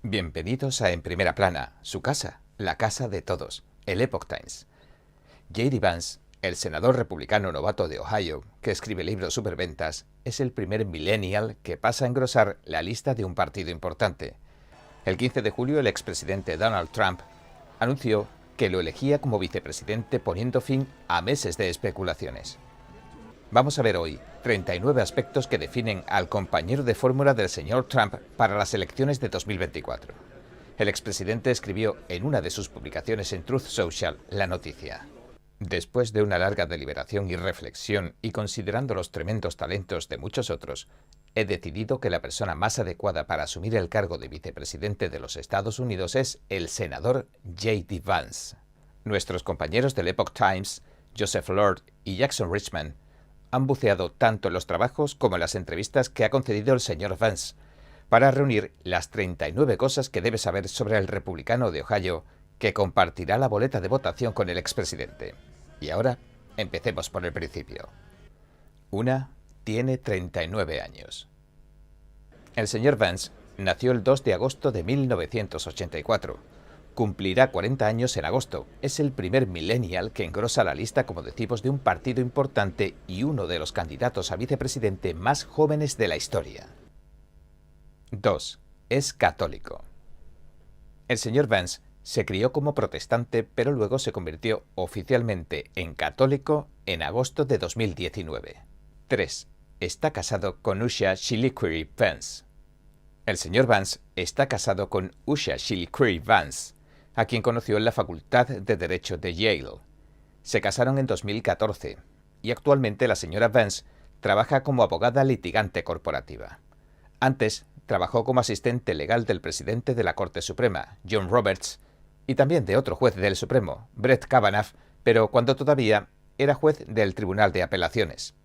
Bienvenidos a En Primera Plana, su casa, la casa de todos, el Epoch Times. J.D. Vance, el senador republicano novato de Ohio, que escribe libros superventas, es el primer millennial que pasa a engrosar la lista de un partido importante. El 15 de julio, el expresidente Donald Trump anunció que lo elegía como vicepresidente, poniendo fin a meses de especulaciones. Vamos a ver hoy 39 aspectos que definen al compañero de fórmula del señor Trump para las elecciones de 2024. El expresidente escribió en una de sus publicaciones en Truth Social la noticia. Después de una larga deliberación y reflexión y considerando los tremendos talentos de muchos otros, he decidido que la persona más adecuada para asumir el cargo de vicepresidente de los Estados Unidos es el senador J.D. Vance. Nuestros compañeros del Epoch Times, Joseph Lord y Jackson Richman, han buceado tanto en los trabajos como en las entrevistas que ha concedido el señor Vance para reunir las 39 cosas que debe saber sobre el republicano de Ohio que compartirá la boleta de votación con el expresidente. Y ahora, empecemos por el principio. 1. Tiene 39 años. El señor Vance nació el 2 de agosto de 1984. Cumplirá 40 años en agosto. Es el primer millennial que engrosa la lista, como decimos, de un partido importante y uno de los candidatos a vicepresidente más jóvenes de la historia. 2. Es católico. El señor Vance se crió como protestante, pero luego se convirtió oficialmente en católico en agosto de 2019. 3. Está casado con Usha Shiliquiri Vance. El señor Vance está casado con Usha Shiliquiri Vance, a quien conoció en la Facultad de Derecho de Yale. Se casaron en 2014 y actualmente la señora Vance trabaja como abogada litigante corporativa. Antes trabajó como asistente legal del presidente de la Corte Suprema, John Roberts, y también de otro juez del Supremo, Brett Kavanaugh, pero cuando todavía era juez del Tribunal de Apelaciones.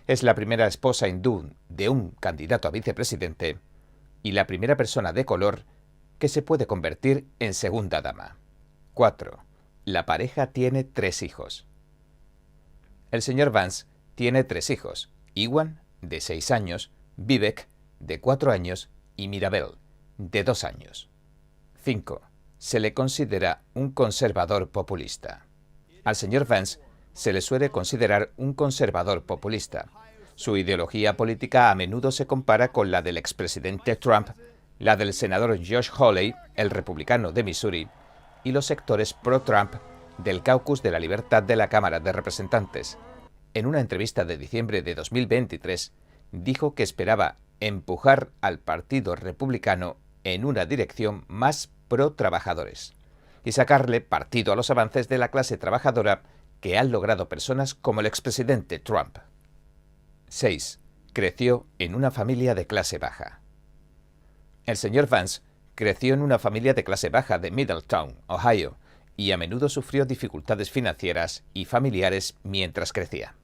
Es la primera esposa hindú de un candidato a vicepresidente y la primera persona de color que se puede convertir en segunda dama. 4. La pareja tiene 3 hijos. El señor Vance tiene 3 hijos: Iwan, de 6 años, Vivek, de 4 años, y Mirabel, de 2 años. 5. Se le considera un conservador populista. Al señor Vance se le suele considerar un conservador populista. Su ideología política a menudo se compara con la del expresidente Trump, la del senador Josh Hawley, el republicano de Missouri, y los sectores pro-Trump del Caucus de la Libertad de la Cámara de Representantes. En una entrevista de diciembre de 2023, dijo que esperaba empujar al Partido Republicano en una dirección más pro-trabajadores y sacarle partido a los avances de la clase trabajadora que han logrado personas como el expresidente Trump. 6. Creció en una familia de clase baja. El señor Vance creció en una familia de clase baja de Middletown, Ohio, y a menudo sufrió dificultades financieras y familiares mientras crecía.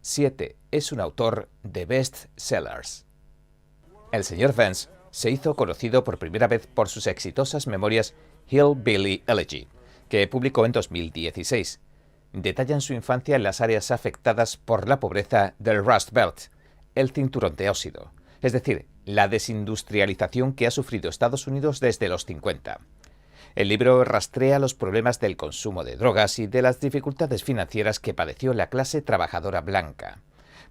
7. Es un autor de bestsellers. El señor Vance se hizo conocido por primera vez por sus exitosas memorias Hillbilly Elegy, que publicó en 2016. Detallan su infancia en las áreas afectadas por la pobreza del Rust Belt, el cinturón de óxido, es decir, la desindustrialización que ha sufrido Estados Unidos desde los 50. El libro rastrea los problemas del consumo de drogas y de las dificultades financieras que padeció la clase trabajadora blanca.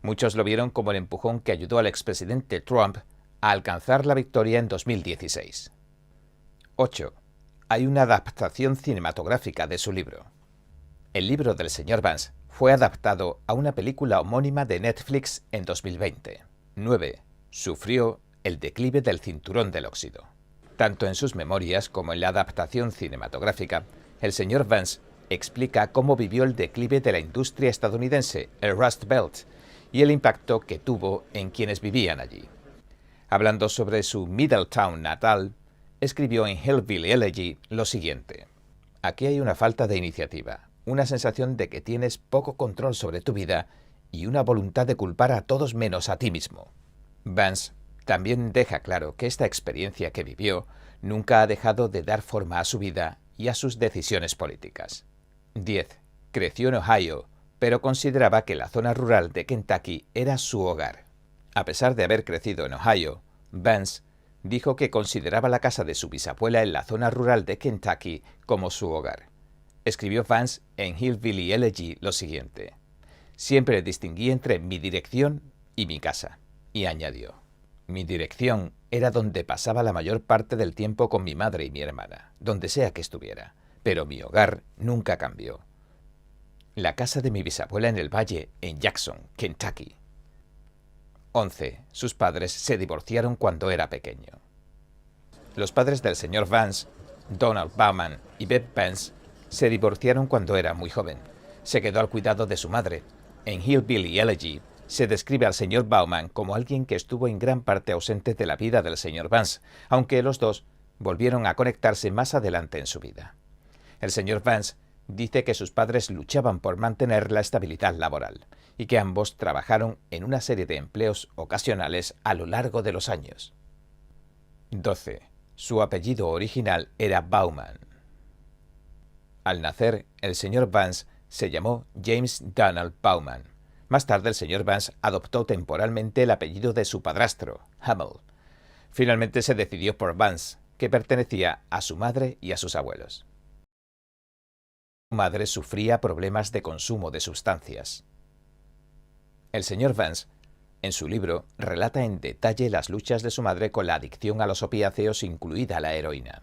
Muchos lo vieron como el empujón que ayudó al expresidente Trump a alcanzar la victoria en 2016. 8. Hay una adaptación cinematográfica de su libro. El libro del señor Vance fue adaptado a una película homónima de Netflix en 2020. 9. Sufrió el declive del cinturón del óxido. Tanto en sus memorias como en la adaptación cinematográfica, el señor Vance explica cómo vivió el declive de la industria estadounidense, el Rust Belt, y el impacto que tuvo en quienes vivían allí. Hablando sobre su Middletown natal, escribió en Hillbilly Elegy lo siguiente: aquí hay una falta de iniciativa, una sensación de que tienes poco control sobre tu vida y una voluntad de culpar a todos menos a ti mismo. Vance también deja claro que esta experiencia que vivió nunca ha dejado de dar forma a su vida y a sus decisiones políticas. 10. Creció en Ohio, pero consideraba que la zona rural de Kentucky era su hogar. A pesar de haber crecido en Ohio, Vance dijo que consideraba la casa de su bisabuela en la zona rural de Kentucky como su hogar. Escribió Vance en Hillbilly Elegy lo siguiente: «Siempre distinguí entre mi dirección y mi casa», y añadió: «Mi dirección era donde pasaba la mayor parte del tiempo con mi madre y mi hermana, donde sea que estuviera, pero mi hogar nunca cambió. La casa de mi bisabuela en el valle, en Jackson, Kentucky». 11. Sus padres se divorciaron cuando era pequeño. Los padres del señor Vance, Donald Bauman y Beth Vance, se divorciaron cuando era muy joven. Se quedó al cuidado de su madre. En Hillbilly Elegy se describe al señor Bauman como alguien que estuvo en gran parte ausente de la vida del señor Vance, aunque los dos volvieron a conectarse más adelante en su vida. El señor Vance dice que sus padres luchaban por mantener la estabilidad laboral y que ambos trabajaron en una serie de empleos ocasionales a lo largo de los años. 12. Su apellido original era Bauman. Al nacer, el señor Vance se llamó James Donald Bauman. Más tarde, el señor Vance adoptó temporalmente el apellido de su padrastro, Hamel. Finalmente se decidió por Vance, que pertenecía a su madre y a sus abuelos. Su madre sufría problemas de consumo de sustancias. El señor Vance, en su libro, relata en detalle las luchas de su madre con la adicción a los opiáceos, incluida la heroína.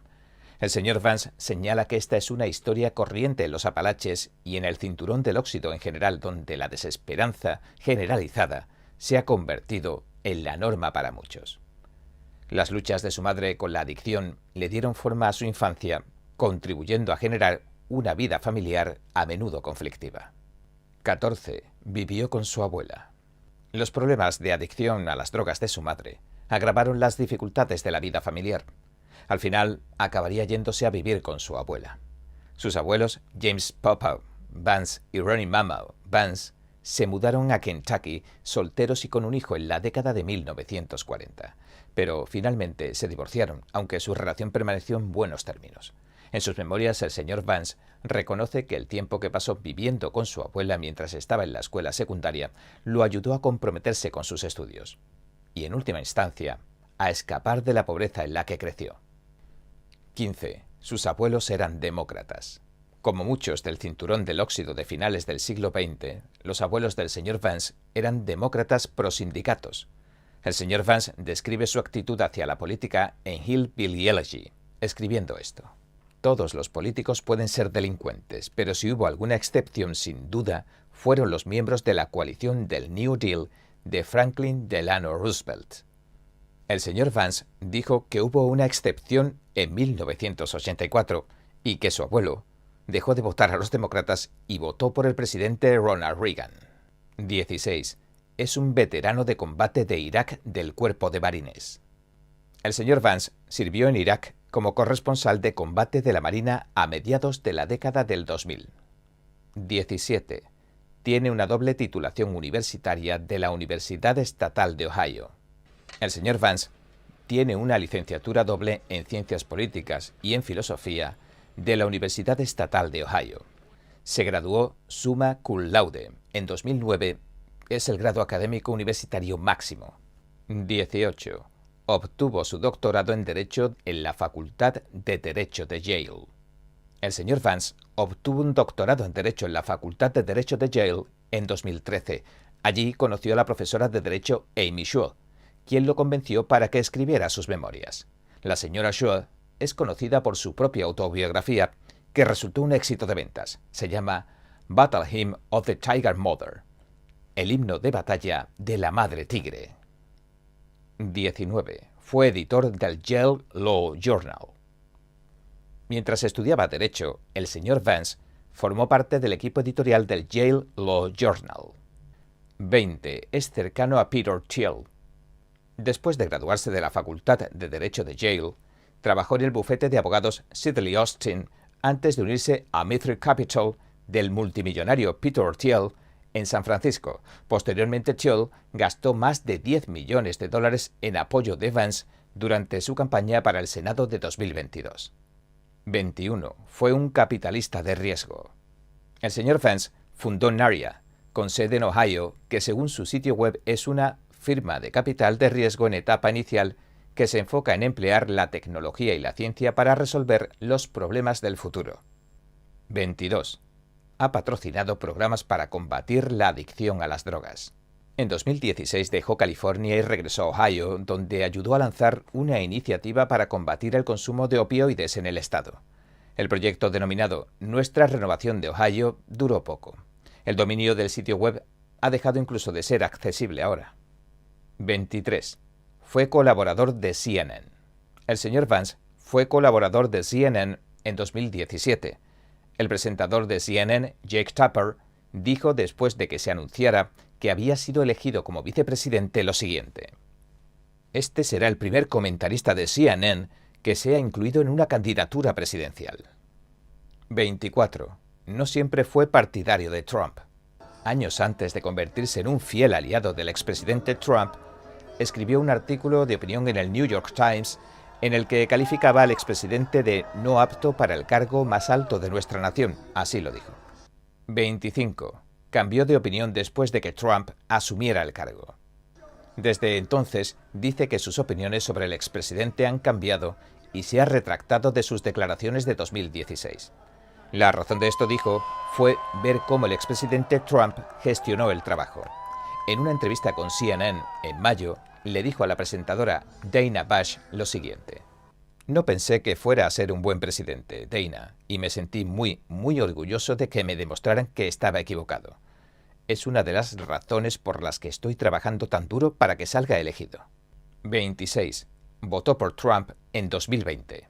El señor Vance señala que esta es una historia corriente en los Apalaches y en el cinturón del óxido en general, donde la desesperanza generalizada se ha convertido en la norma para muchos. Las luchas de su madre con la adicción le dieron forma a su infancia, contribuyendo a generar una vida familiar a menudo conflictiva. 14. Vivió con su abuela. Los problemas de adicción a las drogas de su madre agravaron las dificultades de la vida familiar. Al final, acabaría yéndose a vivir con su abuela. Sus abuelos, James Popow Vance y Ronnie Mamaw Vance, se mudaron a Kentucky solteros y con un hijo en la década de 1940, pero finalmente se divorciaron, aunque su relación permaneció en buenos términos. En sus memorias, el señor Vance reconoce que el tiempo que pasó viviendo con su abuela mientras estaba en la escuela secundaria lo ayudó a comprometerse con sus estudios y, en última instancia, a escapar de la pobreza en la que creció. 15. Sus abuelos eran demócratas. Como muchos del cinturón del óxido de finales del siglo XX, los abuelos del señor Vance eran demócratas prosindicatos. El señor Vance describe su actitud hacia la política en Hillbilly Elegy, escribiendo esto: «Todos los políticos pueden ser delincuentes, pero si hubo alguna excepción, sin duda, fueron los miembros de la coalición del New Deal de Franklin Delano Roosevelt». El señor Vance dijo que hubo una excepción en 1984 y que su abuelo dejó de votar a los demócratas y votó por el presidente Ronald Reagan. 16. Es un veterano de combate de Irak del Cuerpo de Marines. El señor Vance sirvió en Irak como corresponsal de combate de la Marina a mediados de la década del 2000. 17. Tiene una doble titulación universitaria de la Universidad Estatal de Ohio. El señor Vance tiene una licenciatura doble en Ciencias Políticas y en Filosofía de la Universidad Estatal de Ohio. Se graduó summa cum laude en 2009. Es el grado académico universitario máximo. 18. Obtuvo su doctorado en Derecho en la Facultad de Derecho de Yale. El señor Vance obtuvo un doctorado en Derecho en la Facultad de Derecho de Yale en 2013. Allí conoció a la profesora de Derecho Amy Schull, quien lo convenció para que escribiera sus memorias. La señora Schull es conocida por su propia autobiografía, que resultó un éxito de ventas. Se llama Battle Hymn of the Tiger Mother, el himno de batalla de la Madre Tigre. 19. Fue editor del Yale Law Journal. Mientras estudiaba Derecho, el señor Vance formó parte del equipo editorial del Yale Law Journal. 20. Es cercano a Peter Thiel. Después de graduarse de la Facultad de Derecho de Yale, trabajó en el bufete de abogados Sidley Austin antes de unirse a Mithril Capital del multimillonario Peter Thiel en San Francisco. Posteriormente, Thiel gastó más de $10 millones en apoyo de Vance durante su campaña para el Senado de 2022. 21. Fue un capitalista de riesgo. El señor Vance fundó Narya, con sede en Ohio, que según su sitio web es una firma de capital de riesgo en etapa inicial que se enfoca en emplear la tecnología y la ciencia para resolver los problemas del futuro. 22. Ha patrocinado programas para combatir la adicción a las drogas. En 2016 dejó California y regresó a Ohio, donde ayudó a lanzar una iniciativa para combatir el consumo de opioides en el estado. El proyecto denominado Nuestra Renovación de Ohio duró poco. El dominio del sitio web ha dejado incluso de ser accesible ahora. 23. Fue colaborador de CNN. El señor Vance fue colaborador de CNN en 2017. El presentador de CNN, Jake Tapper, dijo después de que se anunciara que había sido elegido como vicepresidente lo siguiente: este será el primer comentarista de CNN que sea incluido en una candidatura presidencial. 24. No siempre fue partidario de Trump. Años antes de convertirse en un fiel aliado del expresidente Trump, escribió un artículo de opinión en el New York Times en el que calificaba al expresidente de no apto para el cargo más alto de nuestra nación, así lo dijo. 25. Cambió de opinión después de que Trump asumiera el cargo. Desde entonces, dice que sus opiniones sobre el expresidente han cambiado y se ha retractado de sus declaraciones de 2016. La razón de esto, dijo, fue ver cómo el expresidente Trump gestionó el trabajo. En una entrevista con CNN en mayo, le dijo a la presentadora Dana Bash lo siguiente: no pensé que fuera a ser un buen presidente, Dana, y me sentí muy orgulloso de que me demostraran que estaba equivocado. Es una de las razones por las que estoy trabajando tan duro para que salga elegido. 26. Votó por Trump en 2020.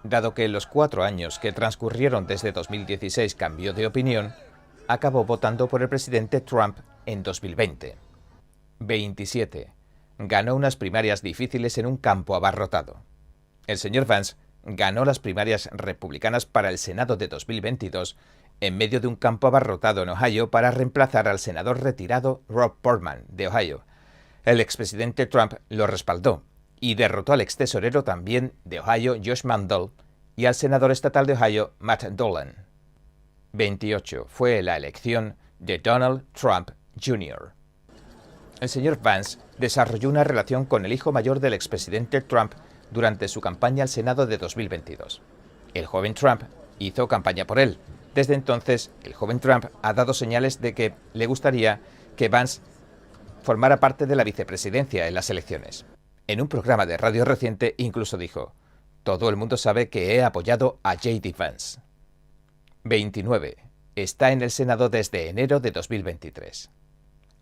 Dado que en los 4 años que transcurrieron desde 2016 cambió de opinión, acabó votando por el presidente Trump en 2020. 27. Ganó unas primarias difíciles en un campo abarrotado. El señor Vance ganó las primarias republicanas para el Senado de 2022 en medio de un campo abarrotado en Ohio para reemplazar al senador retirado Rob Portman, de Ohio. El expresidente Trump lo respaldó y derrotó al extesorero también de Ohio, Josh Mandel, y al senador estatal de Ohio, Matt Dolan. 28. Fue la elección de Donald Trump Jr. El señor Vance desarrolló una relación con el hijo mayor del expresidente Trump durante su campaña al Senado de 2022. El joven Trump hizo campaña por él. Desde entonces, el joven Trump ha dado señales de que le gustaría que Vance formara parte de la vicepresidencia en las elecciones. En un programa de radio reciente incluso dijo: todo el mundo sabe que he apoyado a J.D. Vance. 29. Está en el Senado desde enero de 2023.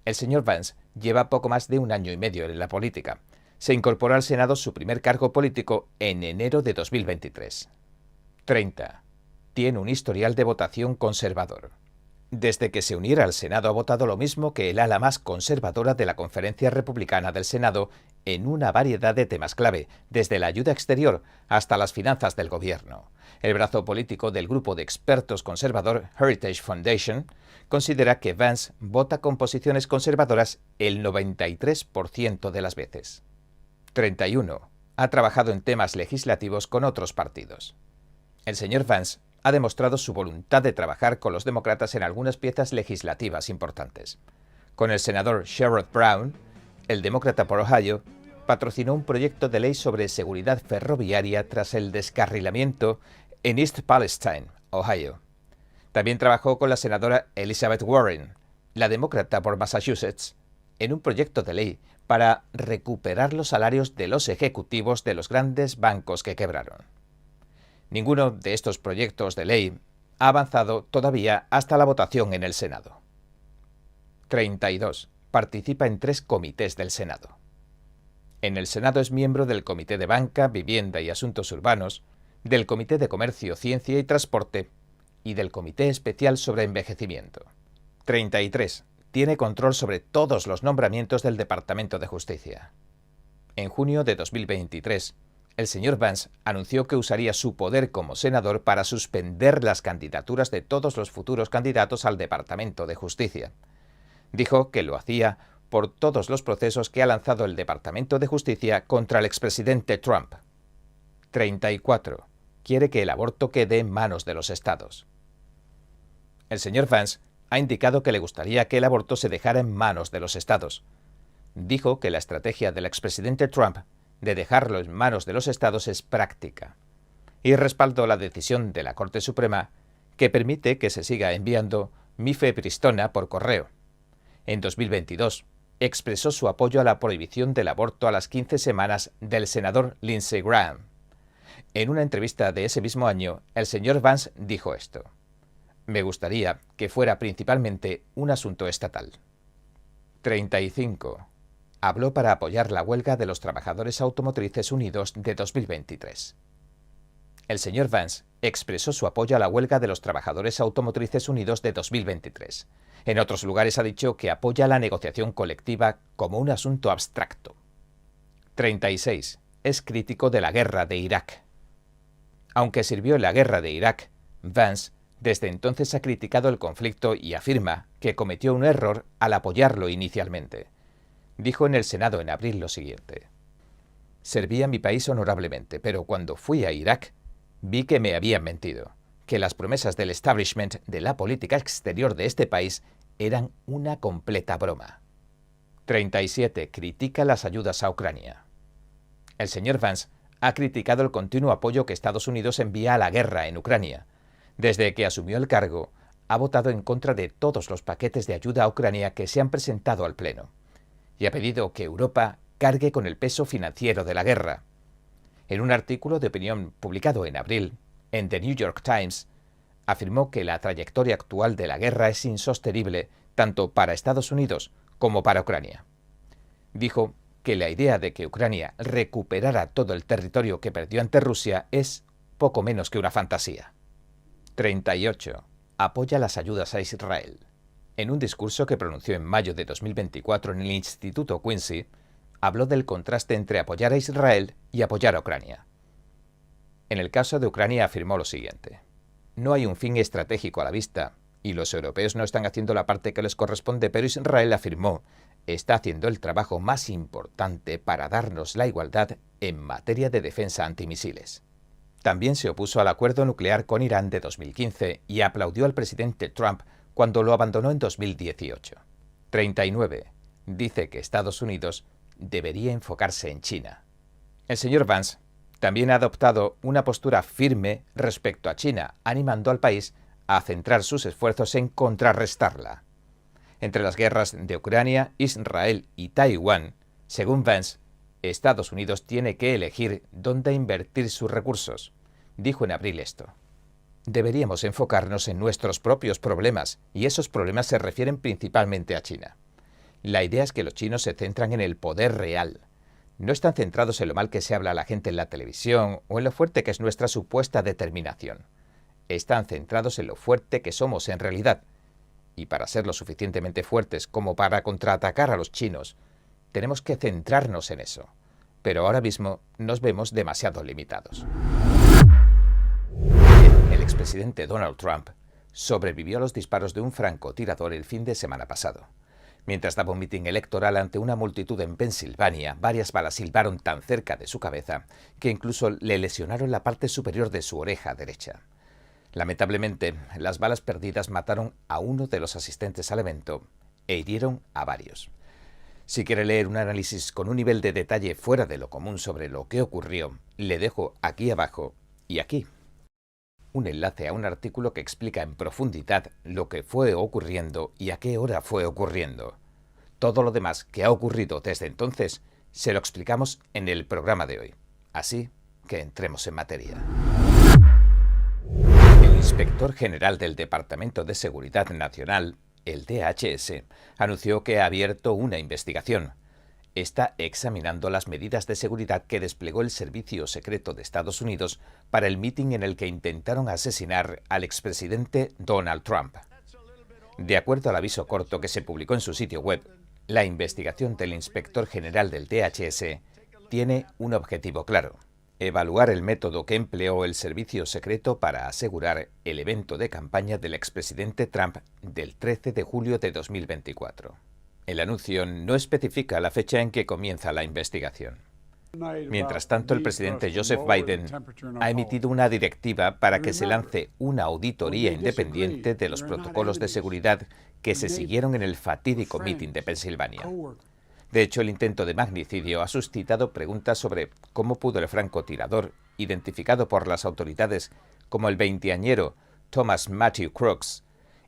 El señor Vance lleva poco más de 1 año y medio en la política. Se incorporó al Senado su primer cargo político en enero de 2023. 30. Tiene un historial de votación conservador. Desde que se uniera al Senado ha votado lo mismo que el ala más conservadora de la Conferencia Republicana del Senado en una variedad de temas clave, desde la ayuda exterior hasta las finanzas del gobierno. El brazo político del grupo de expertos conservador Heritage Foundation considera que Vance vota con posiciones conservadoras el 93% de las veces. 31. Ha trabajado en temas legislativos con otros partidos. El señor Vance ha demostrado su voluntad de trabajar con los demócratas en algunas piezas legislativas importantes. Con el senador Sherrod Brown, el demócrata por Ohio, patrocinó un proyecto de ley sobre seguridad ferroviaria tras el descarrilamiento en East Palestine, Ohio. También trabajó con la senadora Elizabeth Warren, la demócrata por Massachusetts, en un proyecto de ley para recuperar los salarios de los ejecutivos de los grandes bancos que quebraron. Ninguno de estos proyectos de ley ha avanzado todavía hasta la votación en el Senado. 32. Participa en 3 comités del Senado. En el Senado es miembro del Comité de Banca, Vivienda y Asuntos Urbanos, del Comité de Comercio, Ciencia y Transporte y del Comité Especial sobre Envejecimiento. 33. Tiene control sobre todos los nombramientos del Departamento de Justicia. En junio de 2023, el señor Vance anunció que usaría su poder como senador para suspender las candidaturas de todos los futuros candidatos al Departamento de Justicia. Dijo que lo hacía por todos los procesos que ha lanzado el Departamento de Justicia contra el expresidente Trump. 34. Quiere que el aborto quede en manos de los estados. El señor Vance ha indicado que le gustaría que el aborto se dejara en manos de los estados. Dijo que la estrategia del expresidente Trump de dejarlo en manos de los estados es práctica, y respaldó la decisión de la Corte Suprema que permite que se siga enviando mifepristona por correo. En 2022, expresó su apoyo a la prohibición del aborto a las 15 semanas del senador Lindsey Graham. En una entrevista de ese mismo año, el señor Vance dijo esto: «Me gustaría que fuera principalmente un asunto estatal». 35. Habló para apoyar la huelga de los trabajadores automotrices unidos de 2023. El señor Vance expresó su apoyo a la huelga de los trabajadores automotrices unidos de 2023. En otros lugares ha dicho que apoya la negociación colectiva como un asunto abstracto. 36. Es crítico de la guerra de Irak. Aunque sirvió en la guerra de Irak, Vance desde entonces ha criticado el conflicto y afirma que cometió un error al apoyarlo inicialmente. Dijo en el Senado en abril lo siguiente: «Serví a mi país honorablemente, pero cuando fui a Irak vi que me habían mentido, que las promesas del establishment de la política exterior de este país eran una completa broma». 37. Critica las ayudas a Ucrania. El señor Vance ha criticado el continuo apoyo que Estados Unidos envía a la guerra en Ucrania. Desde que asumió el cargo, ha votado en contra de todos los paquetes de ayuda a Ucrania que se han presentado al Pleno, y ha pedido que Europa cargue con el peso financiero de la guerra. En un artículo de opinión publicado en abril, en The New York Times, afirmó que la trayectoria actual de la guerra es insostenible tanto para Estados Unidos como para Ucrania. Dijo que la idea de que Ucrania recuperara todo el territorio que perdió ante Rusia es poco menos que una fantasía. 38. Apoya las ayudas a Israel. En un discurso que pronunció en mayo de 2024 en el Instituto Quincy, habló del contraste entre apoyar a Israel y apoyar a Ucrania. En el caso de Ucrania afirmó lo siguiente: «No hay un fin estratégico a la vista, y los europeos no están haciendo la parte que les corresponde, pero Israel», afirmó, «está haciendo el trabajo más importante para darnos la igualdad en materia de defensa antimisiles». También se opuso al acuerdo nuclear con Irán de 2015 y aplaudió al presidente Trump cuando lo abandonó en 2018. 39. Dice que Estados Unidos debería enfocarse en China. El señor Vance también ha adoptado una postura firme respecto a China, animando al país a centrar sus esfuerzos en contrarrestarla. Entre las guerras de Ucrania, Israel y Taiwán, según Vance, Estados Unidos tiene que elegir dónde invertir sus recursos. Dijo en abril esto: «Deberíamos enfocarnos en nuestros propios problemas, y esos problemas se refieren principalmente a China. La idea es que los chinos se centran en el poder real. No están centrados en lo mal que se habla a la gente en la televisión o en lo fuerte que es nuestra supuesta determinación. Están centrados en lo fuerte que somos en realidad. Y para ser lo suficientemente fuertes como para contraatacar a los chinos, tenemos que centrarnos en eso. Pero ahora mismo nos vemos demasiado limitados». El expresidente Donald Trump sobrevivió a los disparos de un francotirador el fin de semana pasado. Mientras daba un mitin electoral ante una multitud en Pensilvania, varias balas silbaron tan cerca de su cabeza que incluso le lesionaron la parte superior de su oreja derecha. Lamentablemente, las balas perdidas mataron a uno de los asistentes al evento e hirieron a varios. Si quiere leer un análisis con un nivel de detalle fuera de lo común sobre lo que ocurrió, le dejo aquí abajo y aquí un enlace a un artículo que explica en profundidad lo que fue ocurriendo y a qué hora fue ocurriendo. Todo lo demás que ha ocurrido desde entonces se lo explicamos en el programa de hoy. Así que entremos en materia. El inspector general del Departamento de Seguridad Nacional, el DHS, anunció que ha abierto una investigación. Está examinando las medidas de seguridad que desplegó el Servicio Secreto de Estados Unidos para el mitin en el que intentaron asesinar al expresidente Donald Trump. De acuerdo al aviso corto que se publicó en su sitio web, la investigación del inspector general del DHS tiene un objetivo claro: evaluar el método que empleó el servicio secreto para asegurar el evento de campaña del expresidente Trump del 13 de julio de 2024. El anuncio no especifica la fecha en que comienza la investigación. Mientras tanto, el presidente Joseph Biden ha emitido una directiva para que se lance una auditoría independiente de los protocolos de seguridad que se siguieron en el fatídico mitin de Pensilvania. De hecho, el intento de magnicidio ha suscitado preguntas sobre cómo pudo el francotirador, identificado por las autoridades como el veinteañero Thomas Matthew Crooks,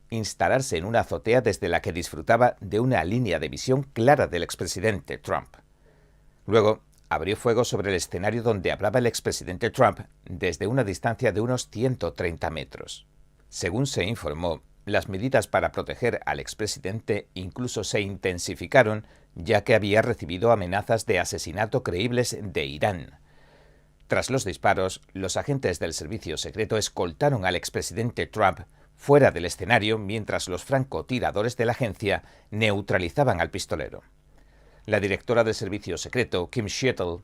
instalarse en una azotea desde la que disfrutaba de una línea de visión clara del expresidente Trump. Luego, abrió fuego sobre el escenario donde hablaba el expresidente Trump desde una distancia de unos 130 metros. Según se informó, las medidas para proteger al expresidente incluso se intensificaron, ya que había recibido amenazas de asesinato creíbles de Irán. Tras los disparos, los agentes del servicio secreto escoltaron al expresidente Trump fuera del escenario mientras los francotiradores de la agencia neutralizaban al pistolero. La directora del servicio secreto, Kim Schiettle,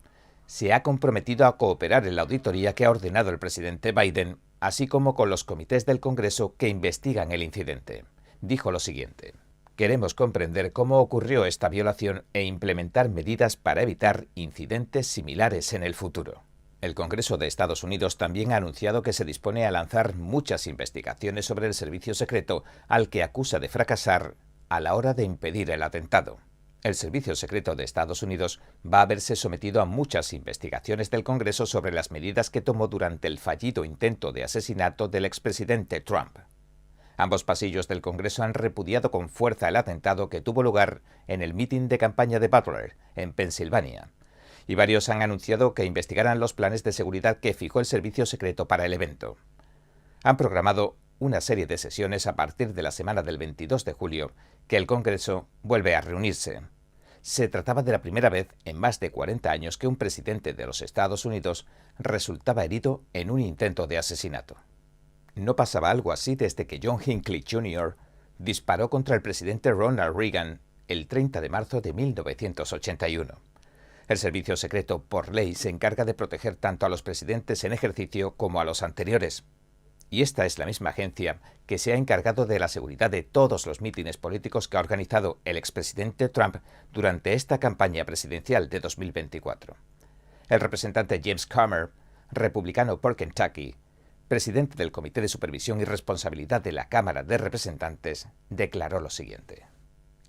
se ha comprometido a cooperar en la auditoría que ha ordenado el presidente Biden, así como con los comités del Congreso que investigan el incidente. Dijo lo siguiente: «Queremos comprender cómo ocurrió esta violación e implementar medidas para evitar incidentes similares en el futuro». El Congreso de Estados Unidos también ha anunciado que se dispone a lanzar muchas investigaciones sobre el servicio secreto, al que acusa de fracasar a la hora de impedir el atentado. El Servicio Secreto de Estados Unidos va a verse sometido a muchas investigaciones del Congreso sobre las medidas que tomó durante el fallido intento de asesinato del expresidente Trump. Ambos pasillos del Congreso han repudiado con fuerza el atentado que tuvo lugar en el mitin de campaña de Butler, en Pensilvania, y varios han anunciado que investigarán los planes de seguridad que fijó el Servicio Secreto para el evento. Han programado una serie de sesiones a partir de la semana del 22 de julio, que el Congreso vuelve a reunirse. Se trataba de la primera vez en más de 40 años que un presidente de los Estados Unidos resultaba herido en un intento de asesinato. No pasaba algo así desde que John Hinckley Jr. disparó contra el presidente Ronald Reagan el 30 de marzo de 1981. El Servicio Secreto, por ley, se encarga de proteger tanto a los presidentes en ejercicio como a los anteriores. Y esta es la misma agencia que se ha encargado de la seguridad de todos los mítines políticos que ha organizado el expresidente Trump durante esta campaña presidencial de 2024. El representante James Comer, republicano por Kentucky, presidente del Comité de Supervisión y Responsabilidad de la Cámara de Representantes, declaró lo siguiente: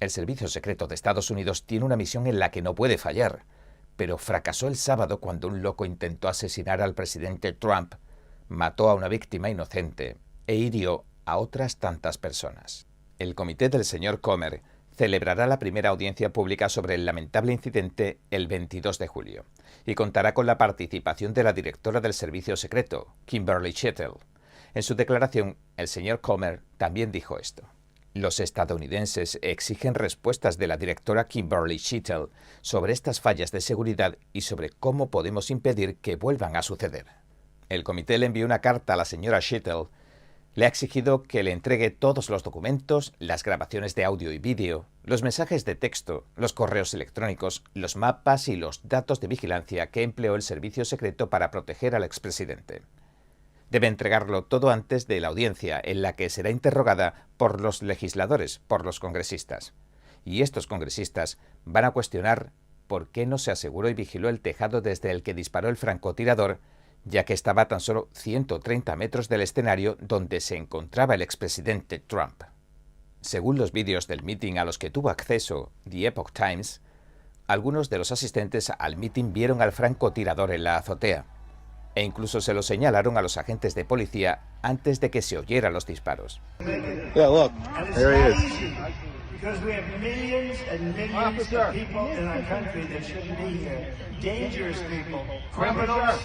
«El Servicio Secreto de Estados Unidos tiene una misión en la que no puede fallar, pero fracasó el sábado cuando un loco intentó asesinar al presidente Trump, mató a una víctima inocente e hirió a otras tantas personas». El comité del señor Comer celebrará la primera audiencia pública sobre el lamentable incidente el 22 de julio y contará con la participación de la directora del Servicio Secreto, Kimberly Schiettle. En su declaración, el señor Comer también dijo esto: «Los estadounidenses exigen respuestas de la directora Kimberly Schiettle sobre estas fallas de seguridad y sobre cómo podemos impedir que vuelvan a suceder». El comité le envió una carta a la señora Schiettle. Le ha exigido que le entregue todos los documentos, las grabaciones de audio y vídeo, los mensajes de texto, los correos electrónicos, los mapas y los datos de vigilancia que empleó el Servicio Secreto para proteger al expresidente. Debe entregarlo todo antes de la audiencia, en la que será interrogada por los legisladores, por los congresistas. Y estos congresistas van a cuestionar por qué no se aseguró y vigiló el tejado desde el que disparó el francotirador, ya que estaba a tan solo 130 metros del escenario donde se encontraba el expresidente Trump. Según los vídeos del mitin a los que tuvo acceso The Epoch Times, algunos de los asistentes al mitin vieron al francotirador en la azotea, e incluso se lo señalaron a los agentes de policía antes de que se oyeran los disparos. Yeah, look, there he is. Because we have millions and millions of people in our country that shouldn't be here. Dangerous people, criminals.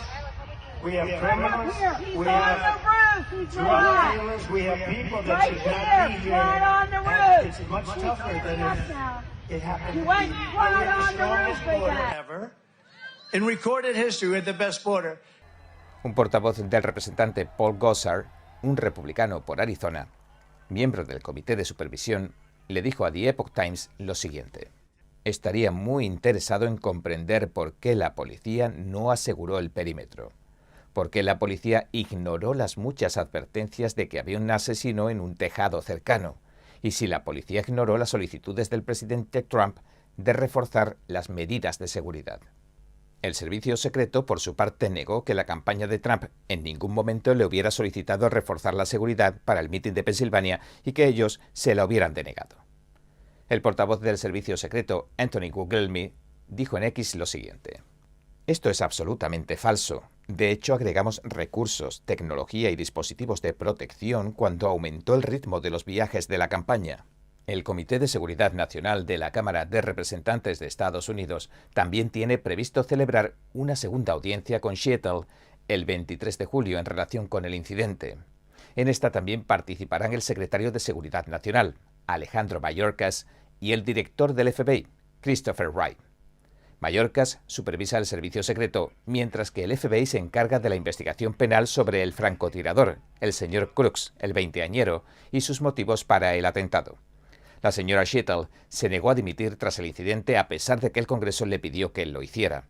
We have criminals. We have drug dealers. We have people that should not be here. And it's much tougher than it happened. We have the strongest border ever. In recorded history, we had the best border. Un portavoz del representante Paul Gosar, un republicano por Arizona, miembro del Comité de Supervisión, le dijo a The Epoch Times lo siguiente: «Estaría muy interesado en comprender por qué la policía no aseguró el perímetro, por qué la policía ignoró las muchas advertencias de que había un asesino en un tejado cercano, y si la policía ignoró las solicitudes del presidente Trump de reforzar las medidas de seguridad». El Servicio Secreto, por su parte, negó que la campaña de Trump en ningún momento le hubiera solicitado reforzar la seguridad para el mitin de Pensilvania y que ellos se la hubieran denegado. El portavoz del servicio secreto, Anthony Guglielmi, dijo en X lo siguiente: «Esto es absolutamente falso. De hecho, agregamos recursos, tecnología y dispositivos de protección cuando aumentó el ritmo de los viajes de la campaña». El Comité de Seguridad Nacional de la Cámara de Representantes de Estados Unidos también tiene previsto celebrar una segunda audiencia con Seattle el 23 de julio en relación con el incidente. En esta también participarán el secretario de Seguridad Nacional, Alejandro Mayorkas, y el director del FBI, Christopher Wray. Mayorkas supervisa el servicio secreto, mientras que el FBI se encarga de la investigación penal sobre el francotirador, el señor Crooks, el veinteañero, y sus motivos para el atentado. La señora Seattle se negó a dimitir tras el incidente a pesar de que el Congreso le pidió que lo hiciera.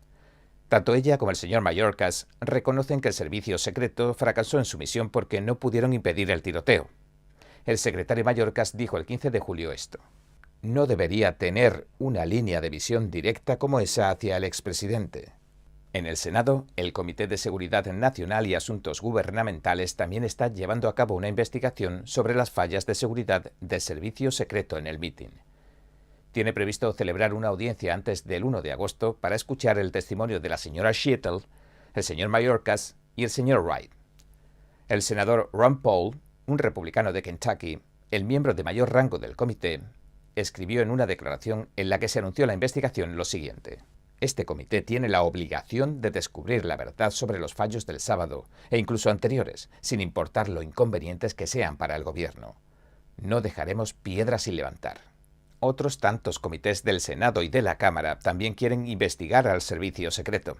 Tanto ella como el señor Mayorkas reconocen que el servicio secreto fracasó en su misión porque no pudieron impedir el tiroteo. El secretario Mayorkas dijo el 15 de julio esto: «No debería tener una línea de visión directa como esa hacia el expresidente». En el Senado, el Comité de Seguridad Nacional y Asuntos Gubernamentales también está llevando a cabo una investigación sobre las fallas de seguridad del servicio secreto en el mitin. Tiene previsto celebrar una audiencia antes del 1 de agosto para escuchar el testimonio de la señora Seattle, el señor Mayorkas y el señor Wright. El senador Ron Paul, un republicano de Kentucky, el miembro de mayor rango del comité, escribió en una declaración en la que se anunció la investigación lo siguiente: «Este comité tiene la obligación de descubrir la verdad sobre los fallos del sábado e incluso anteriores, sin importar lo inconvenientes que sean para el gobierno. No dejaremos piedra sin levantar». Otros tantos comités del Senado y de la Cámara también quieren investigar al servicio secreto.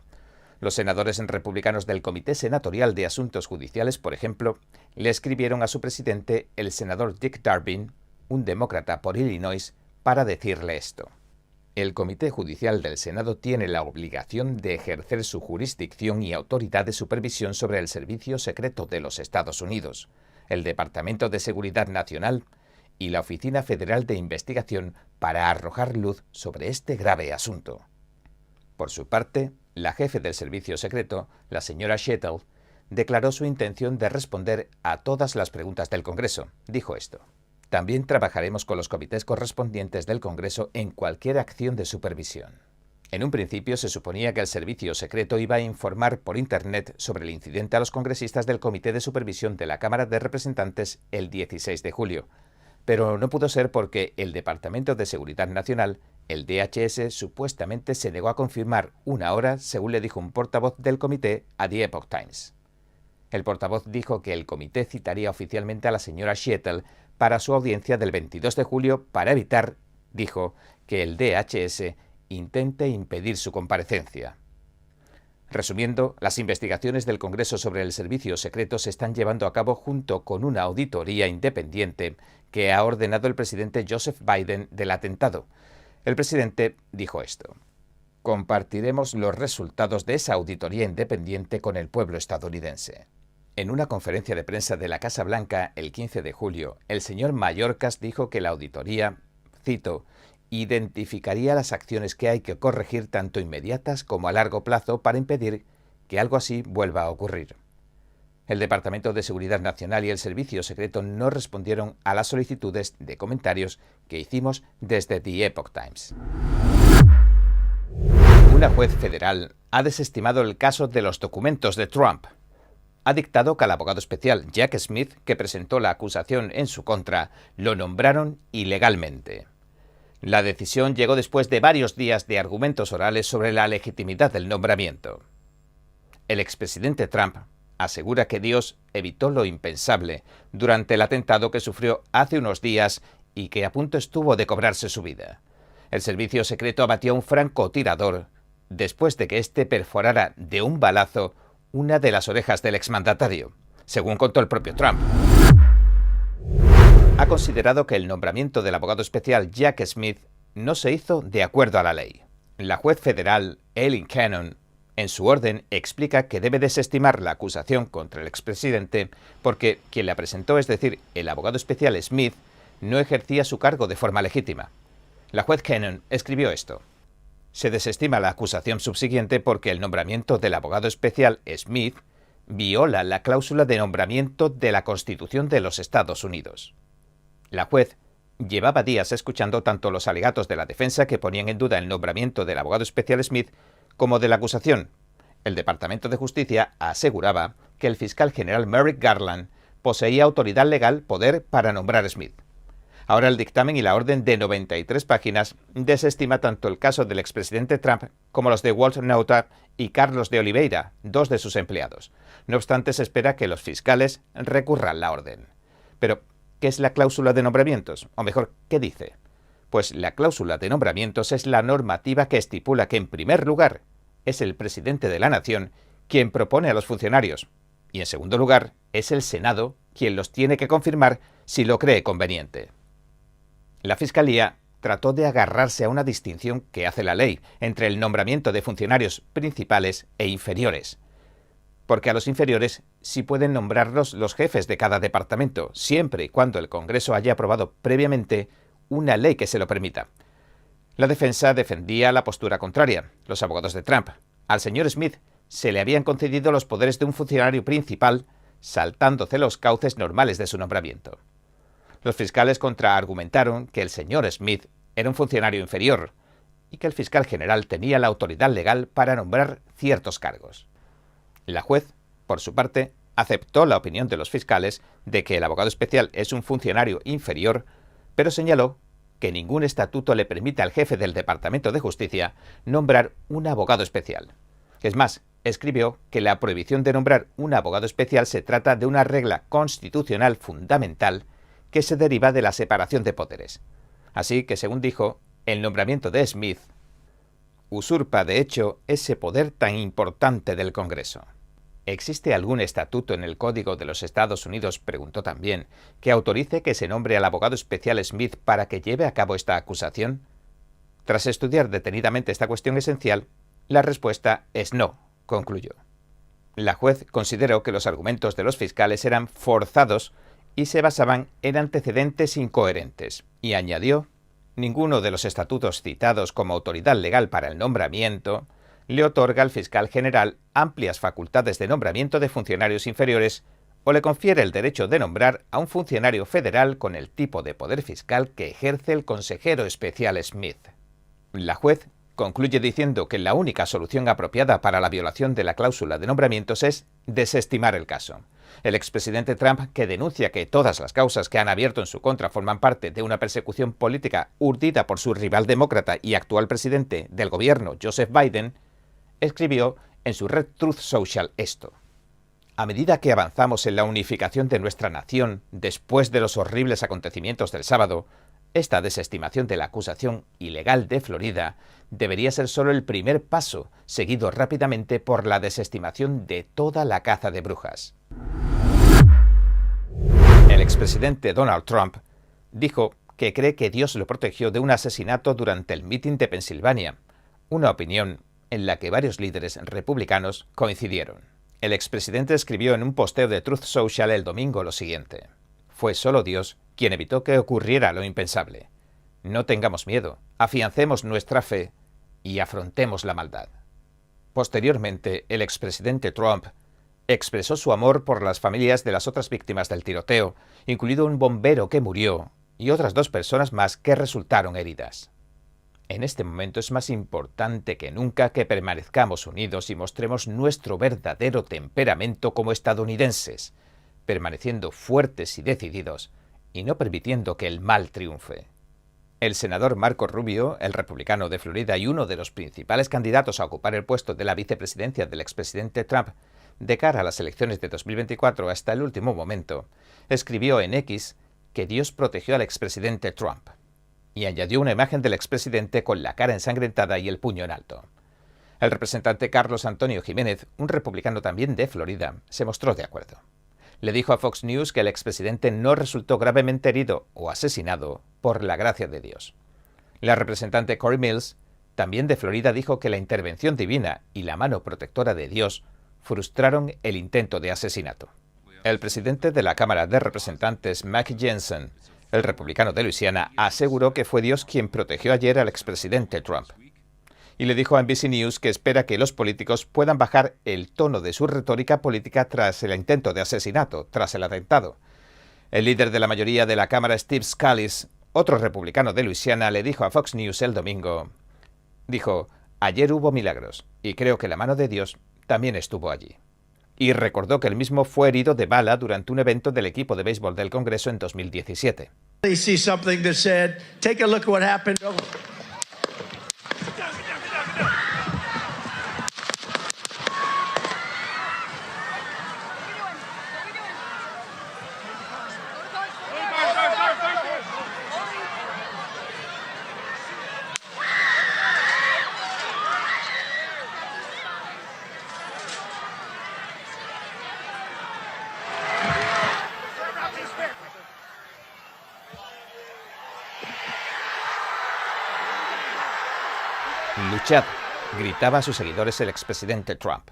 Los senadores republicanos del Comité Senatorial de Asuntos Judiciales, por ejemplo, le escribieron a su presidente, el senador Dick Durbin, un demócrata por Illinois, para decirle esto: «El Comité Judicial del Senado tiene la obligación de ejercer su jurisdicción y autoridad de supervisión sobre el servicio secreto de los Estados Unidos, el Departamento de Seguridad Nacional y la Oficina Federal de Investigación para arrojar luz sobre este grave asunto». Por su parte, la jefe del servicio secreto, la señora Seattle, declaró su intención de responder a todas las preguntas del Congreso. Dijo esto: «También trabajaremos con los comités correspondientes del Congreso en cualquier acción de supervisión». En un principio se suponía que el servicio secreto iba a informar por Internet sobre el incidente a los congresistas del Comité de Supervisión de la Cámara de Representantes el 16 de julio. Pero no pudo ser porque el Departamento de Seguridad Nacional, el DHS, supuestamente se negó a confirmar una hora, según le dijo un portavoz del comité a The Epoch Times. El portavoz dijo que el comité citaría oficialmente a la señora Seattle para su audiencia del 22 de julio para evitar, dijo, que el DHS intente impedir su comparecencia. Resumiendo, las investigaciones del Congreso sobre el servicio secreto se están llevando a cabo junto con una auditoría independiente que ha ordenado el presidente Joseph Biden del atentado. El presidente dijo esto: «Compartiremos los resultados de esa auditoría independiente con el pueblo estadounidense». En una conferencia de prensa de la Casa Blanca el 15 de julio, el señor Mayorkas dijo que la auditoría, cito, «identificaría las acciones que hay que corregir tanto inmediatas como a largo plazo para impedir que algo así vuelva a ocurrir». El Departamento de Seguridad Nacional y el Servicio Secreto no respondieron a las solicitudes de comentarios que hicimos desde The Epoch Times. Una juez federal ha desestimado el caso de los documentos de Trump. Ha dictado que al abogado especial Jack Smith, que presentó la acusación en su contra, lo nombraron ilegalmente. La decisión llegó después de varios días de argumentos orales sobre la legitimidad del nombramiento. El expresidente Trump asegura que Dios evitó lo impensable durante el atentado que sufrió hace unos días y que a punto estuvo de cobrarse su vida. El servicio secreto abatió a un francotirador después de que éste perforara de un balazo una de las orejas del exmandatario, según contó el propio Trump. Ha considerado que el nombramiento del abogado especial Jack Smith no se hizo de acuerdo a la ley. La juez federal Eileen Cannon, en su orden, explica que debe desestimar la acusación contra el expresidente porque quien la presentó, es decir, el abogado especial Smith, no ejercía su cargo de forma legítima. La juez Cannon escribió esto: «Se desestima la acusación subsiguiente porque el nombramiento del abogado especial Smith viola la cláusula de nombramiento de la Constitución de los Estados Unidos». La juez llevaba días escuchando tanto los alegatos de la defensa que ponían en duda el nombramiento del abogado especial Smith como de la acusación. El Departamento de Justicia aseguraba que el fiscal general Merrick Garland poseía autoridad legal, poder para nombrar a Smith. Ahora el dictamen y la orden de 93 páginas desestima tanto el caso del expresidente Trump como los de Walt Nauta y Carlos de Oliveira, dos de sus empleados. No obstante, se espera que los fiscales recurran la orden. Pero, ¿qué es la cláusula de nombramientos? O mejor, ¿qué dice? Pues la cláusula de nombramientos es la normativa que estipula que, en primer lugar, es el presidente de la nación quien propone a los funcionarios, y en segundo lugar, es el Senado quien los tiene que confirmar si lo cree conveniente. La Fiscalía trató de agarrarse a una distinción que hace la ley entre el nombramiento de funcionarios principales e inferiores, porque a los inferiores sí pueden nombrarlos los jefes de cada departamento, siempre y cuando el Congreso haya aprobado previamente una ley que se lo permita. La defensa defendía la postura contraria. Los abogados de Trump. Al señor Smith se le habían concedido los poderes de un funcionario principal, saltándose los cauces normales de su nombramiento. Los fiscales contraargumentaron que el señor Smith era un funcionario inferior y que el fiscal general tenía la autoridad legal para nombrar ciertos cargos. La juez, por su parte, aceptó la opinión de los fiscales de que el abogado especial es un funcionario inferior, pero señaló que ningún estatuto le permite al jefe del Departamento de Justicia nombrar un abogado especial. Es más, escribió que la prohibición de nombrar un abogado especial se trata de una regla constitucional fundamental que se deriva de la separación de poderes. Así que, según dijo, el nombramiento de Smith usurpa, de hecho, ese poder tan importante del Congreso. ¿Existe algún estatuto en el Código de los Estados Unidos, preguntó también, que autorice que se nombre al abogado especial Smith para que lleve a cabo esta acusación? Tras estudiar detenidamente esta cuestión esencial, la respuesta es no, concluyó. La juez consideró que los argumentos de los fiscales eran forzados y se basaban en antecedentes incoherentes, y añadió: ninguno de los estatutos citados como autoridad legal para el nombramiento le otorga al fiscal general amplias facultades de nombramiento de funcionarios inferiores o le confiere el derecho de nombrar a un funcionario federal con el tipo de poder fiscal que ejerce el consejero especial Smith. La juez concluye diciendo que la única solución apropiada para la violación de la cláusula de nombramientos es desestimar el caso. El expresidente Trump, que denuncia que todas las causas que han abierto en su contra forman parte de una persecución política urdida por su rival demócrata y actual presidente del gobierno, Joseph Biden, escribió en su red Truth Social esto: a medida que avanzamos en la unificación de nuestra nación después de los horribles acontecimientos del sábado, esta desestimación de la acusación ilegal de Florida debería ser solo el primer paso, seguido rápidamente por la desestimación de toda la caza de brujas. El expresidente Donald Trump dijo que cree que Dios lo protegió de un asesinato durante el mitin de Pensilvania, una opinión en la que varios líderes republicanos coincidieron. El expresidente escribió en un posteo de Truth Social el domingo lo siguiente: fue solo Dios quien evitó que ocurriera lo impensable. No tengamos miedo, afiancemos nuestra fe y afrontemos la maldad. Posteriormente, el expresidente Trump expresó su amor por las familias de las otras víctimas del tiroteo, incluido un bombero que murió y otras 2 personas más que resultaron heridas. En este momento es más importante que nunca que permanezcamos unidos y mostremos nuestro verdadero temperamento como estadounidenses, permaneciendo fuertes y decididos y no permitiendo que el mal triunfe. El senador Marco Rubio, el republicano de Florida y uno de los principales candidatos a ocupar el puesto de la vicepresidencia del expresidente Trump de cara a las elecciones de 2024 hasta el último momento, escribió en X que Dios protegió al expresidente Trump, y añadió una imagen del expresidente con la cara ensangrentada y el puño en alto. El representante Carlos Antonio Jiménez, un republicano también de Florida, se mostró de acuerdo. Le dijo a Fox News que el expresidente no resultó gravemente herido o asesinado por la gracia de Dios. La representante Cory Mills, también de Florida, dijo que la intervención divina y la mano protectora de Dios frustraron el intento de asesinato. El presidente de la Cámara de Representantes, Mac Jensen, el republicano de Luisiana, aseguró que fue Dios quien protegió ayer al expresidente Trump. Y le dijo a NBC News que espera que los políticos puedan bajar el tono de su retórica política tras el intento de asesinato, tras el atentado. El líder de la mayoría de la Cámara, Steve Scalise, Otro republicano de Luisiana le dijo a Fox News el domingo, dijo, ayer hubo milagros y creo que la mano de Dios también estuvo allí. Y recordó que él mismo fue herido de bala durante un evento del equipo de béisbol del Congreso en 2017. Luchad, gritaba a sus seguidores el expresidente Trump.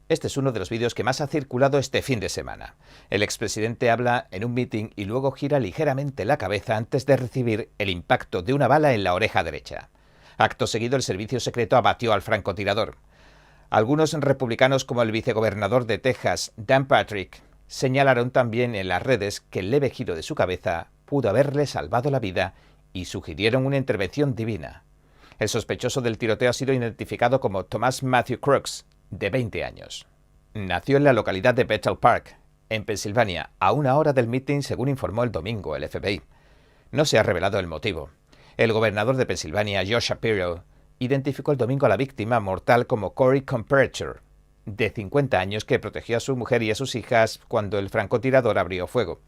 Este es uno de los vídeos que más ha circulado este fin de semana. El expresidente habla en un mitin y luego gira ligeramente la cabeza antes de recibir el impacto de una bala en la oreja derecha. Acto seguido, el servicio secreto abatió al francotirador. Algunos republicanos, como el vicegobernador de Texas, Dan Patrick, señalaron también en las redes que el leve giro de su cabeza pudo haberle salvado la vida y sugirieron una intervención divina. El sospechoso del tiroteo ha sido identificado como Thomas Matthew Crooks, de 20 años. Nació en la localidad de Bethel Park, en Pensilvania, a una hora del mitin, según informó el domingo el FBI. No se ha revelado el motivo. El gobernador de Pensilvania, Josh Shapiro, identificó el domingo a la víctima mortal como Corey Comparator, de 50 años, que protegió a su mujer y a sus hijas cuando el francotirador abrió fuego.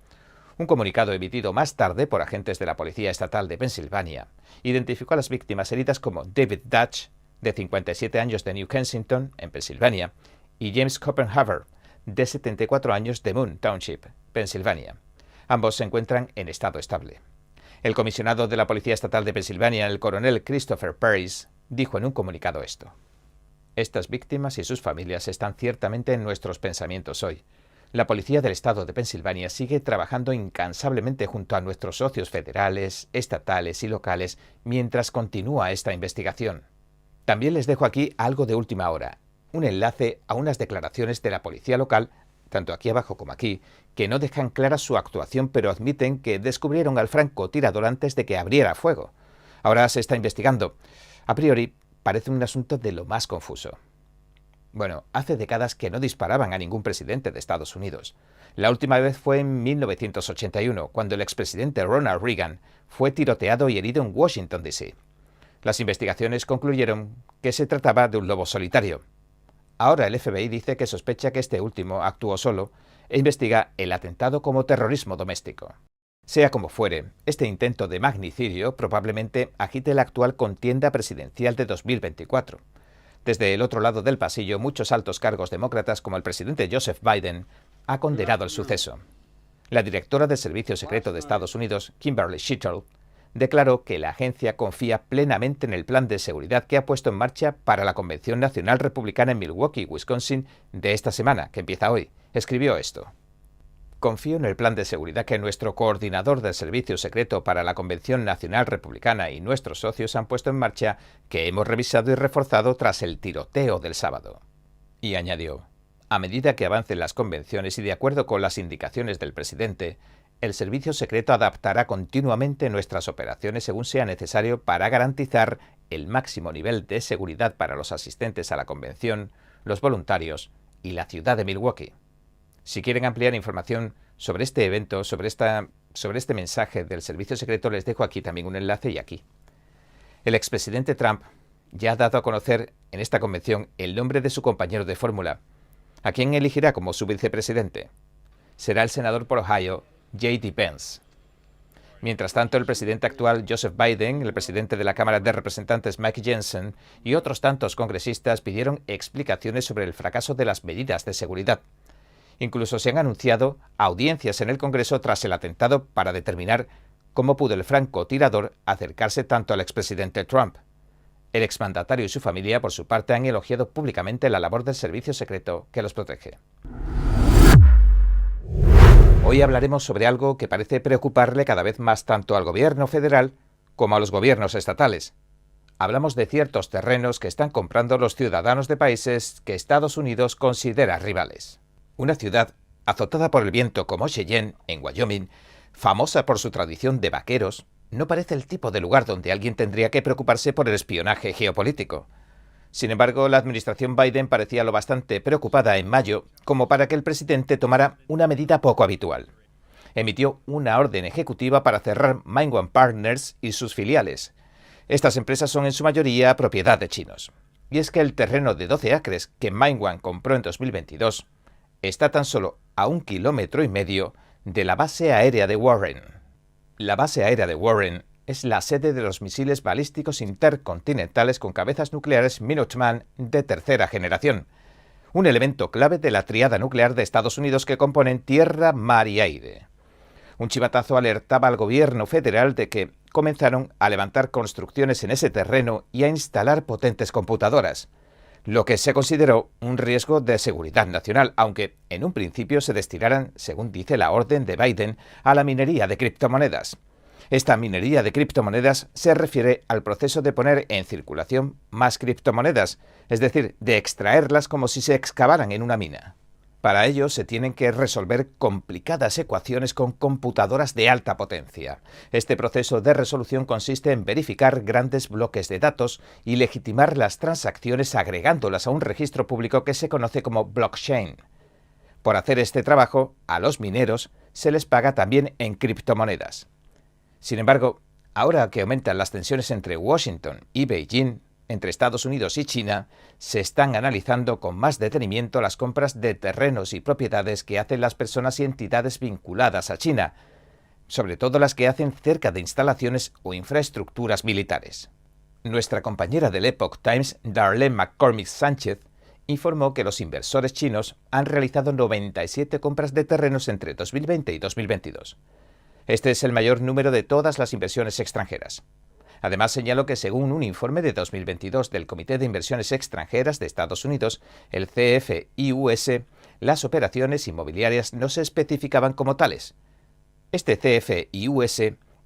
Un comunicado emitido más tarde por agentes de la Policía Estatal de Pensilvania identificó a las víctimas heridas como David Dutch, de 57 años, de New Kensington, en Pensilvania, y James Copenhaver, de 74 años, de Moon Township, Pensilvania. Ambos se encuentran en estado estable. El comisionado de la Policía Estatal de Pensilvania, el coronel Christopher Paris, dijo en un comunicado esto: estas víctimas y sus familias están ciertamente en nuestros pensamientos hoy. La Policía del Estado de Pensilvania sigue trabajando incansablemente junto a nuestros socios federales, estatales y locales mientras continúa esta investigación. También les dejo aquí algo de última hora, un enlace a unas declaraciones de la policía local, tanto aquí abajo como aquí, que no dejan clara su actuación, pero admiten que descubrieron al francotirador antes de que abriera fuego. Ahora se está investigando. A priori, parece un asunto de lo más confuso. Bueno, hace décadas que no disparaban a ningún presidente de Estados Unidos. La última vez fue en 1981, cuando el expresidente Ronald Reagan fue tiroteado y herido en Washington, D.C. Las investigaciones concluyeron que se trataba de un lobo solitario. Ahora el FBI dice que sospecha que este último actuó solo e investiga el atentado como terrorismo doméstico. Sea como fuere, este intento de magnicidio probablemente agite la actual contienda presidencial de 2024. Desde el otro lado del pasillo, muchos altos cargos demócratas, como el presidente Joseph Biden, ha condenado el suceso. La directora del Servicio Secreto de Estados Unidos, Kimberly Schittle, declaró que la agencia confía plenamente en el plan de seguridad que ha puesto en marcha para la Convención Nacional Republicana en Milwaukee, Wisconsin, de esta semana, que empieza hoy. Escribió esto: confío en el plan de seguridad que nuestro coordinador del Servicio Secreto para la Convención Nacional Republicana y nuestros socios han puesto en marcha, que hemos revisado y reforzado tras el tiroteo del sábado. Y añadió: a medida que avancen las convenciones y de acuerdo con las indicaciones del presidente, el Servicio Secreto adaptará continuamente nuestras operaciones según sea necesario para garantizar el máximo nivel de seguridad para los asistentes a la convención, los voluntarios y la ciudad de Milwaukee. Si quieren ampliar información sobre este evento, sobre este mensaje del Servicio Secreto, les dejo aquí también un enlace y aquí. El expresidente Trump ya ha dado a conocer en esta convención el nombre de su compañero de fórmula. ¿A quién elegirá como su vicepresidente? Será el senador por Ohio, J.D. Vance. Mientras tanto, el presidente actual, Joseph Biden, el presidente de la Cámara de Representantes, Mike Johnson, y otros tantos congresistas pidieron explicaciones sobre el fracaso de las medidas de seguridad. Incluso se han anunciado audiencias en el Congreso tras el atentado para determinar cómo pudo el francotirador acercarse tanto al expresidente Trump. El exmandatario y su familia, por su parte, han elogiado públicamente la labor del servicio secreto que los protege. Hoy hablaremos sobre algo que parece preocuparle cada vez más tanto al gobierno federal como a los gobiernos estatales. Hablamos de ciertos terrenos que están comprando los ciudadanos de países que Estados Unidos considera rivales. Una ciudad azotada por el viento como Cheyenne, en Wyoming, famosa por su tradición de vaqueros, no parece el tipo de lugar donde alguien tendría que preocuparse por el espionaje geopolítico. Sin embargo, la administración Biden parecía lo bastante preocupada en mayo como para que el presidente tomara una medida poco habitual. Emitió una orden ejecutiva para cerrar Mindone Partners y sus filiales. Estas empresas son en su mayoría propiedad de chinos. Y es que el terreno de 12 acres que Mindone compró en 2022 está tan solo a 1,5 kilómetros de la base aérea de Warren. La base aérea de Warren es la sede de los misiles balísticos intercontinentales con cabezas nucleares Minuteman de tercera generación, un elemento clave de la tríada nuclear de Estados Unidos que componen tierra, mar y aire. Un chivatazo alertaba al gobierno federal de que comenzaron a levantar construcciones en ese terreno y a instalar potentes computadoras, lo que se consideró un riesgo de seguridad nacional, aunque en un principio se destinaran, según dice la orden de Biden, a la minería de criptomonedas. Esta minería de criptomonedas se refiere al proceso de poner en circulación más criptomonedas, es decir, de extraerlas como si se excavaran en una mina. Para ello se tienen que resolver complicadas ecuaciones con computadoras de alta potencia. Este proceso de resolución consiste en verificar grandes bloques de datos y legitimar las transacciones agregándolas a un registro público que se conoce como blockchain. Por hacer este trabajo, a los mineros se les paga también en criptomonedas. Sin embargo, ahora que aumentan las tensiones entre Washington y Beijing, entre Estados Unidos y China, se están analizando con más detenimiento las compras de terrenos y propiedades que hacen las personas y entidades vinculadas a China, sobre todo las que hacen cerca de instalaciones o infraestructuras militares. Nuestra compañera del Epoch Times, Darlene McCormick Sánchez, informó que los inversores chinos han realizado 97 compras de terrenos entre 2020 y 2022. Este es el mayor número de todas las inversiones extranjeras. Además, señaló que según un informe de 2022 del Comité de Inversiones Extranjeras de Estados Unidos, el CFIUS, las operaciones inmobiliarias no se especificaban como tales. Este CFIUS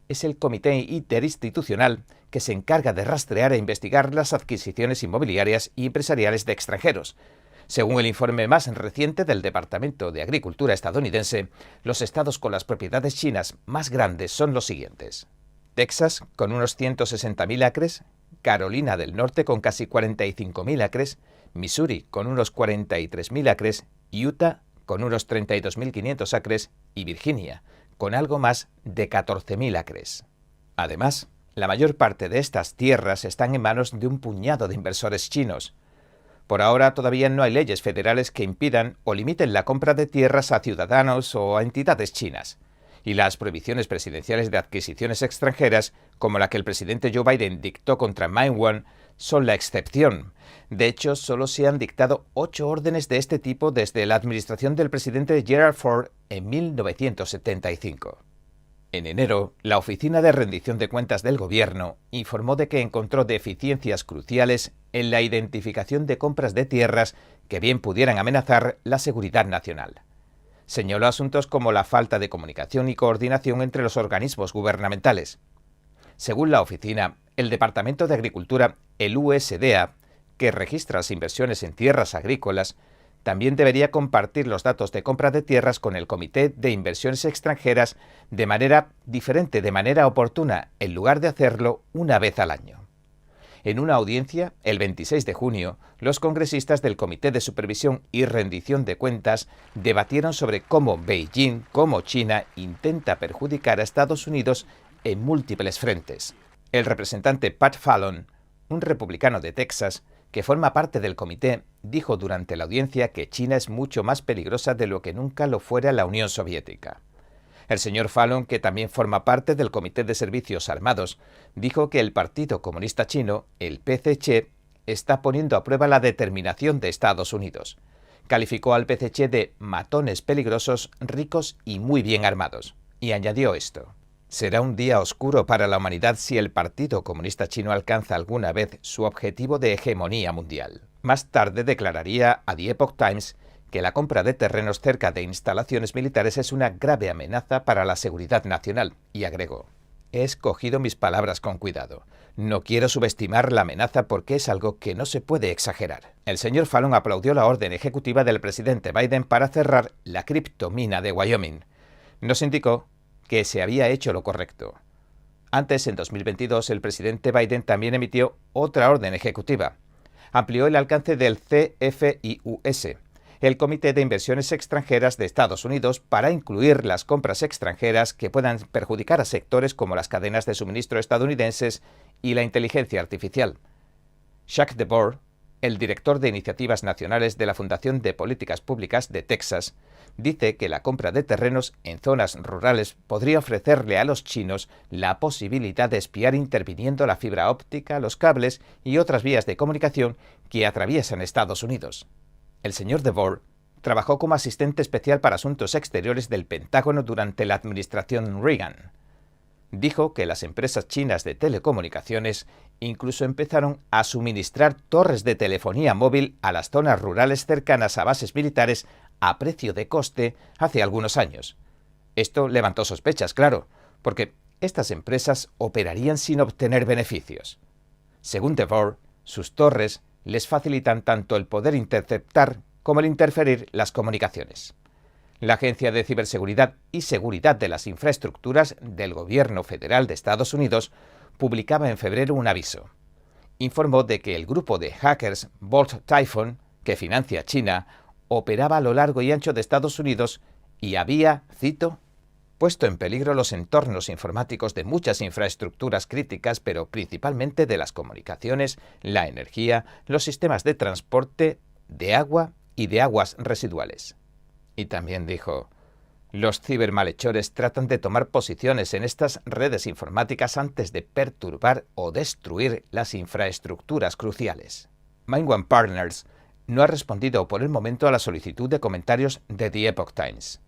es el comité interinstitucional que se encarga de rastrear e investigar las adquisiciones inmobiliarias y empresariales de extranjeros. Según el informe más reciente del Departamento de Agricultura estadounidense, los estados con las propiedades chinas más grandes son los siguientes: Texas, con unos 160.000 acres, Carolina del Norte, con casi 45.000 acres, Missouri, con unos 43.000 acres, Utah, con unos 32.500 acres, y Virginia, con algo más de 14.000 acres. Además, la mayor parte de estas tierras están en manos de un puñado de inversores chinos. Por ahora todavía no hay leyes federales que impidan o limiten la compra de tierras a ciudadanos o a entidades chinas. Y las prohibiciones presidenciales de adquisiciones extranjeras, como la que el presidente Joe Biden dictó contra Mindone, son la excepción. De hecho, solo se han dictado 8 órdenes de este tipo desde la administración del presidente Gerald Ford en 1975. En enero, la Oficina de Rendición de Cuentas del Gobierno informó de que encontró deficiencias cruciales en la identificación de compras de tierras que bien pudieran amenazar la seguridad nacional. Señaló asuntos como la falta de comunicación y coordinación entre los organismos gubernamentales. Según la oficina, el Departamento de Agricultura, el USDA, que registra las inversiones en tierras agrícolas, también debería compartir los datos de compra de tierras con el Comité de Inversiones Extranjeras de manera diferente, de manera oportuna, en lugar de hacerlo una vez al año. En una audiencia, el 26 de junio, los congresistas del Comité de Supervisión y Rendición de Cuentas debatieron sobre cómo Beijing, como China, intenta perjudicar a Estados Unidos en múltiples frentes. El representante Pat Fallon, un republicano de Texas, que forma parte del comité, dijo durante la audiencia que China es mucho más peligrosa de lo que nunca lo fuera la Unión Soviética. El señor Fallon, que también forma parte del Comité de Servicios Armados, dijo que el Partido Comunista Chino, el PCC, está poniendo a prueba la determinación de Estados Unidos. Calificó al PCC de matones peligrosos, ricos y muy bien armados. Y añadió esto: será un día oscuro para la humanidad si el Partido Comunista Chino alcanza alguna vez su objetivo de hegemonía mundial. Más tarde declararía a The Epoch Times que la compra de terrenos cerca de instalaciones militares es una grave amenaza para la seguridad nacional, y agregó: he escogido mis palabras con cuidado. No quiero subestimar la amenaza porque es algo que no se puede exagerar. El señor Fallon aplaudió la orden ejecutiva del presidente Biden para cerrar la criptomina de Wyoming. Nos indicó que se había hecho lo correcto. Antes, en 2022, el presidente Biden también emitió otra orden ejecutiva. Amplió el alcance del CFIUS, el Comité de Inversiones Extranjeras de Estados Unidos, para incluir las compras extranjeras que puedan perjudicar a sectores como las cadenas de suministro estadounidenses y la inteligencia artificial. Jacques DeBoer, el director de Iniciativas Nacionales de la Fundación de Políticas Públicas de Texas, dice que la compra de terrenos en zonas rurales podría ofrecerle a los chinos la posibilidad de espiar interviniendo la fibra óptica, los cables y otras vías de comunicación que atraviesan Estados Unidos. El señor DeBoer trabajó como asistente especial para asuntos exteriores del Pentágono durante la administración Reagan. Dijo que las empresas chinas de telecomunicaciones incluso empezaron a suministrar torres de telefonía móvil a las zonas rurales cercanas a bases militares a precio de coste hace algunos años. Esto levantó sospechas, claro, porque estas empresas operarían sin obtener beneficios. Según DeVore, sus torres les facilitan tanto el poder interceptar como el interferir las comunicaciones. La Agencia de Ciberseguridad y Seguridad de las Infraestructuras del Gobierno Federal de Estados Unidos publicaba en febrero un aviso. Informó de que el grupo de hackers Bolt Typhoon, que financia China, operaba a lo largo y ancho de Estados Unidos y había, cito, puesto en peligro los entornos informáticos de muchas infraestructuras críticas, pero principalmente de las comunicaciones, la energía, los sistemas de transporte, de agua y de aguas residuales. Y también dijo, los cibermalhechores tratan de tomar posiciones en estas redes informáticas antes de perturbar o destruir las infraestructuras cruciales. Mindone Partners no ha respondido por el momento a la solicitud de comentarios de The Epoch Times.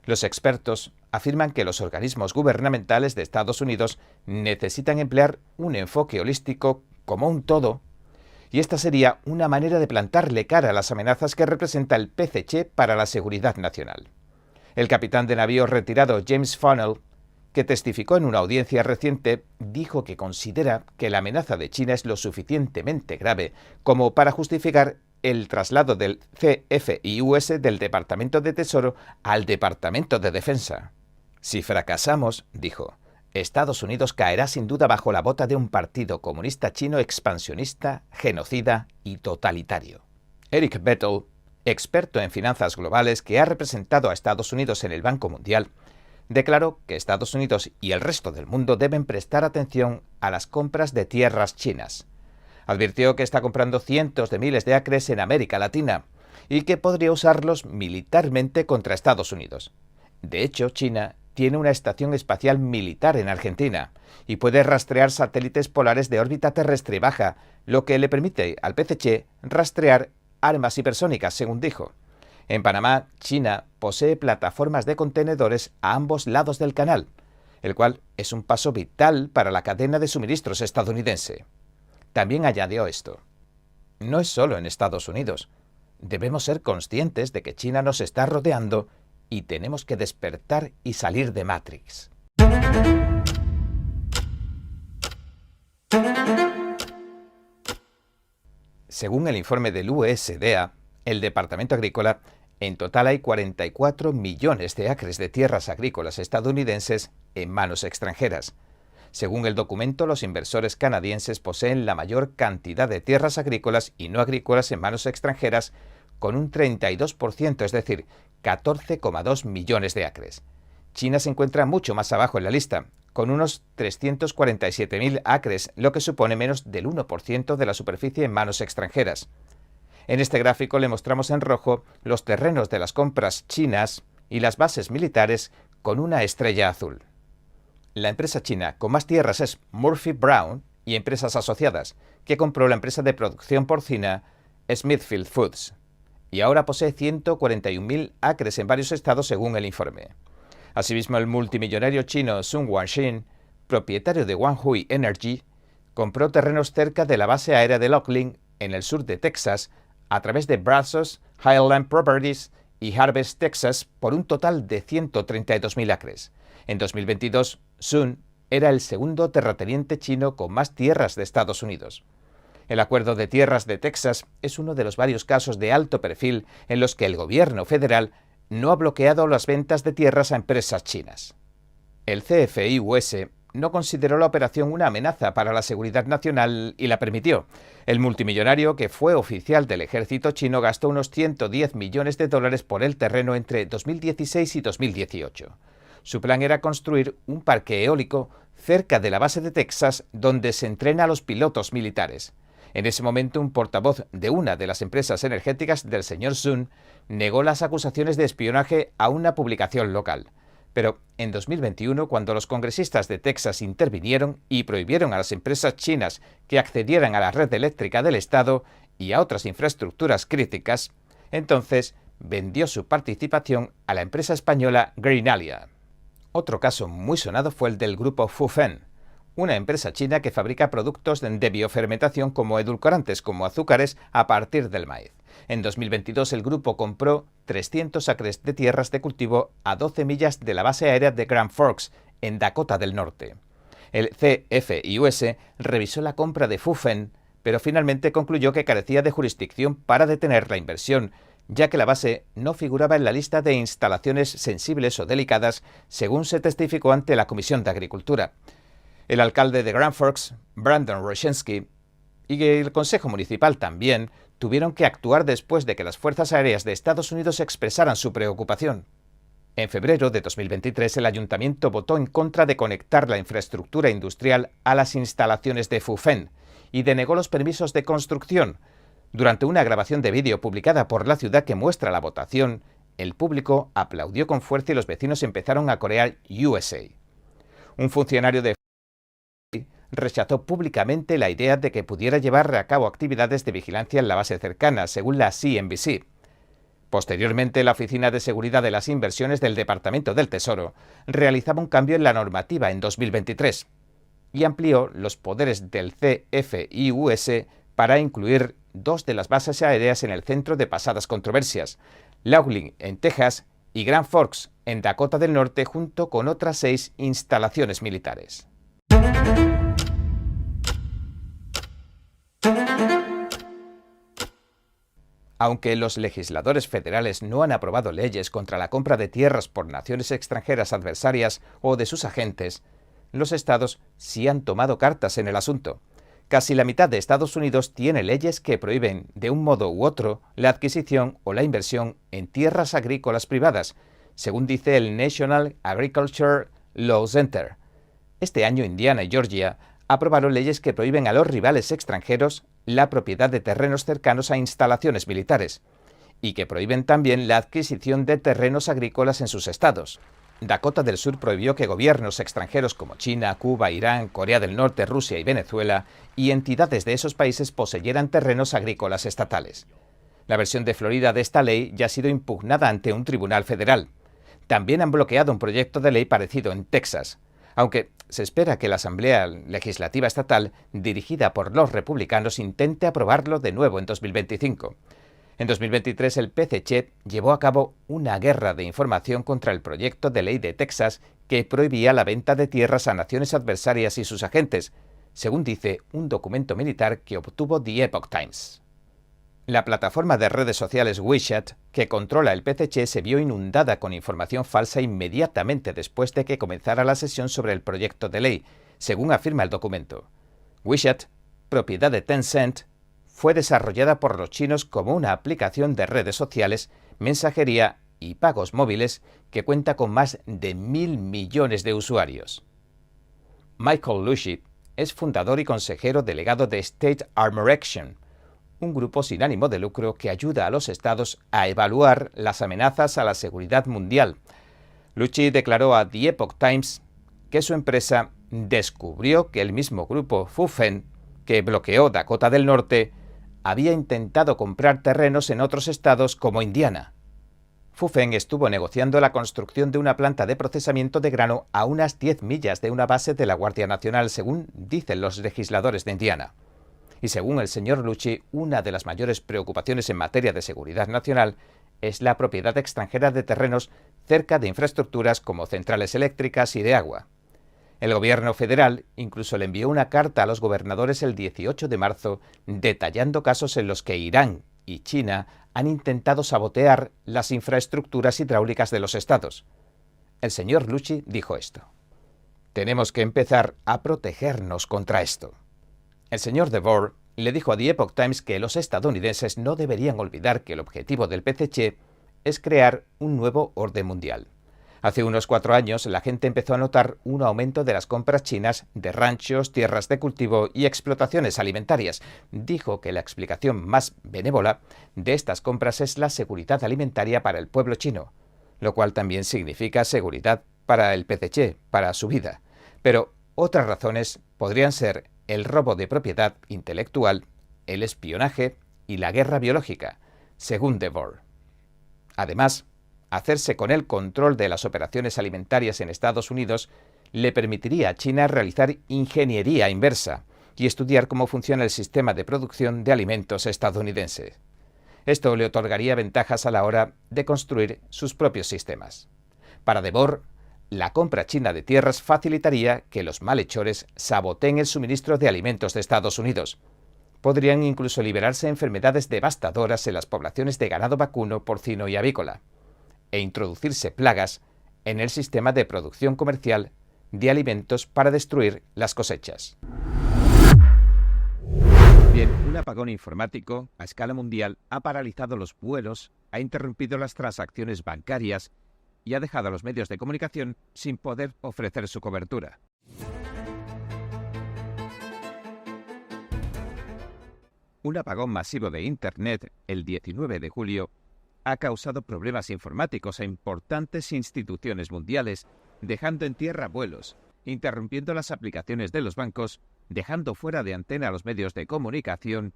Los expertos afirman que los organismos gubernamentales de Estados Unidos necesitan emplear un enfoque holístico como un todo, y esta sería una manera de plantarle cara a las amenazas que representa el PCC para la seguridad nacional. El capitán de navío retirado James Funnell, que testificó en una audiencia reciente, dijo que considera que la amenaza de China es lo suficientemente grave como para justificar el traslado del CFIUS del Departamento de Tesoro al Departamento de Defensa. Si fracasamos, dijo, Estados Unidos caerá sin duda bajo la bota de un partido comunista chino expansionista, genocida y totalitario. Eric Bettel, experto en finanzas globales que ha representado a Estados Unidos en el Banco Mundial, declaró que Estados Unidos y el resto del mundo deben prestar atención a las compras de tierras chinas. Advirtió que está comprando cientos de miles de acres en América Latina y que podría usarlos militarmente contra Estados Unidos. De hecho, China tiene una estación espacial militar en Argentina y puede rastrear satélites polares de órbita terrestre baja, lo que le permite al PCC rastrear armas hipersónicas, según dijo. En Panamá, China posee plataformas de contenedores a ambos lados del canal, el cual es un paso vital para la cadena de suministros estadounidense. También añadió esto. No es solo en Estados Unidos. Debemos ser conscientes de que China nos está rodeando y tenemos que despertar y salir de Matrix. Según el informe del USDA, el Departamento Agrícola, en total hay 44 millones de acres de tierras agrícolas estadounidenses en manos extranjeras. Según el documento, los inversores canadienses poseen la mayor cantidad de tierras agrícolas y no agrícolas en manos extranjeras, con un 32%, es decir, 14,2 millones de acres. China se encuentra mucho más abajo en la lista, con unos 347.000 acres, lo que supone menos del 1% de la superficie en manos extranjeras. En este gráfico le mostramos en rojo los terrenos de las compras chinas y las bases militares con una estrella azul. La empresa china con más tierras es Murphy Brown y empresas asociadas, que compró la empresa de producción porcina Smithfield Foods, y ahora posee 141.000 acres en varios estados según el informe. Asimismo, el multimillonario chino Sun Wanxin, propietario de Wanhui Energy, compró terrenos cerca de la base aérea de Laughlin, en el sur de Texas, a través de Brazos, Highland Properties y Harvest, Texas, por un total de 132.000 acres. En 2022, Sun era el segundo terrateniente chino con más tierras de Estados Unidos. El acuerdo de tierras de Texas es uno de los varios casos de alto perfil en los que el gobierno federal no ha bloqueado las ventas de tierras a empresas chinas. El CFI-US no consideró la operación una amenaza para la seguridad nacional y la permitió. El multimillonario, que fue oficial del ejército chino, gastó unos 110 millones de dólares por el terreno entre 2016 y 2018. Su plan era construir un parque eólico cerca de la base de Texas donde se entrena a los pilotos militares. En ese momento, un portavoz de una de las empresas energéticas del señor Sun negó las acusaciones de espionaje a una publicación local. Pero en 2021, cuando los congresistas de Texas intervinieron y prohibieron a las empresas chinas que accedieran a la red eléctrica del estado y a otras infraestructuras críticas, entonces vendió su participación a la empresa española Greenalia. Otro caso muy sonado fue el del grupo Fufen, una empresa china que fabrica productos de biofermentación como edulcorantes, como azúcares, a partir del maíz. En 2022 el grupo compró 300 acres de tierras de cultivo a 12 millas de la base aérea de Grand Forks, en Dakota del Norte. El CFI-US revisó la compra de Fufen, pero finalmente concluyó que carecía de jurisdicción para detener la inversión, ya que la base no figuraba en la lista de instalaciones sensibles o delicadas, según se testificó ante la Comisión de Agricultura. El alcalde de Grand Forks, Brandon Roshinsky, y el Consejo Municipal también tuvieron que actuar después de que las Fuerzas Aéreas de Estados Unidos expresaran su preocupación. En febrero de 2023, el ayuntamiento votó en contra de conectar la infraestructura industrial a las instalaciones de Fufen y denegó los permisos de construcción. Durante una grabación de vídeo publicada por la ciudad que muestra la votación, el público aplaudió con fuerza y los vecinos empezaron a corear USA. Un funcionario de rechazó públicamente la idea de que pudiera llevar a cabo actividades de vigilancia en la base cercana, según la CNBC. Posteriormente, la Oficina de Seguridad de las Inversiones del Departamento del Tesoro realizaba un cambio en la normativa en 2023 y amplió los poderes del CFI-US para incluir 2 de las bases aéreas en el centro de pasadas controversias, Laughlin, en Texas, y Grand Forks, en Dakota del Norte, junto con otras 6 instalaciones militares. Aunque los legisladores federales no han aprobado leyes contra la compra de tierras por naciones extranjeras adversarias o de sus agentes, los estados sí han tomado cartas en el asunto. Casi la mitad de Estados Unidos tiene leyes que prohíben, de un modo u otro, la adquisición o la inversión en tierras agrícolas privadas, según dice el National Agriculture Law Center. Este año, Indiana y Georgia aprobaron leyes que prohíben a los rivales extranjeros la propiedad de terrenos cercanos a instalaciones militares y que prohíben también la adquisición de terrenos agrícolas en sus estados. Dakota del Sur prohibió que gobiernos extranjeros como China, Cuba, Irán, Corea del Norte, Rusia y Venezuela y entidades de esos países poseyeran terrenos agrícolas estatales. La versión de Florida de esta ley ya ha sido impugnada ante un tribunal federal. También han bloqueado un proyecto de ley parecido en Texas, aunque se espera que la Asamblea Legislativa Estatal, dirigida por los republicanos, intente aprobarlo de nuevo en 2025. En 2023, el PCC llevó a cabo una guerra de información contra el proyecto de ley de Texas que prohibía la venta de tierras a naciones adversarias y sus agentes, según dice un documento militar que obtuvo The Epoch Times. La plataforma de redes sociales WeChat, que controla el PCC, se vio inundada con información falsa inmediatamente después de que comenzara la sesión sobre el proyecto de ley, según afirma el documento. WeChat, propiedad de Tencent, fue desarrollada por los chinos como una aplicación de redes sociales, mensajería y pagos móviles que cuenta con más de 1.000 millones de usuarios. Michael Lushi es fundador y consejero delegado de State Armor Action, un grupo sin ánimo de lucro que ayuda a los estados a evaluar las amenazas a la seguridad mundial. Luchi declaró a The Epoch Times que su empresa descubrió que el mismo grupo Fufen, que bloqueó Dakota del Norte, había intentado comprar terrenos en otros estados como Indiana. Fufen estuvo negociando la construcción de una planta de procesamiento de grano a unas 10 millas de una base de la Guardia Nacional, según dicen los legisladores de Indiana. Y según el señor Luchi, una de las mayores preocupaciones en materia de seguridad nacional es la propiedad extranjera de terrenos cerca de infraestructuras como centrales eléctricas y de agua. El gobierno federal incluso le envió una carta a los gobernadores el 18 de marzo detallando casos en los que Irán, y China han intentado sabotear las infraestructuras hidráulicas de los estados. El señor Lucci dijo esto: tenemos que empezar a protegernos contra esto. El señor DeVore le dijo a The Epoch Times que los estadounidenses no deberían olvidar que el objetivo del PCC es crear un nuevo orden mundial. Hace unos 4 años la gente empezó a notar un aumento de las compras chinas de ranchos, tierras de cultivo y explotaciones alimentarias. Dijo que la explicación más benévola de estas compras es la seguridad alimentaria para el pueblo chino, lo cual también significa seguridad para el PCC, para su vida. Pero otras razones podrían ser el robo de propiedad intelectual, el espionaje y la guerra biológica, según DeVore. Además, hacerse con el control de las operaciones alimentarias en Estados Unidos le permitiría a China realizar ingeniería inversa y estudiar cómo funciona el sistema de producción de alimentos estadounidense. Esto le otorgaría ventajas a la hora de construir sus propios sistemas. Para DeVore, la compra china de tierras facilitaría que los malhechores saboteen el suministro de alimentos de Estados Unidos. Podrían incluso liberarse enfermedades devastadoras en las poblaciones de ganado vacuno, porcino y avícola, e introducirse plagas en el sistema de producción comercial de alimentos para destruir las cosechas. Bien, un apagón informático a escala mundial ha paralizado los vuelos, ha interrumpido las transacciones bancarias y ha dejado a los medios de comunicación sin poder ofrecer su cobertura. Un apagón masivo de Internet el 19 de julio ha causado problemas informáticos a importantes instituciones mundiales, dejando en tierra vuelos, interrumpiendo las aplicaciones de los bancos, dejando fuera de antena a los medios de comunicación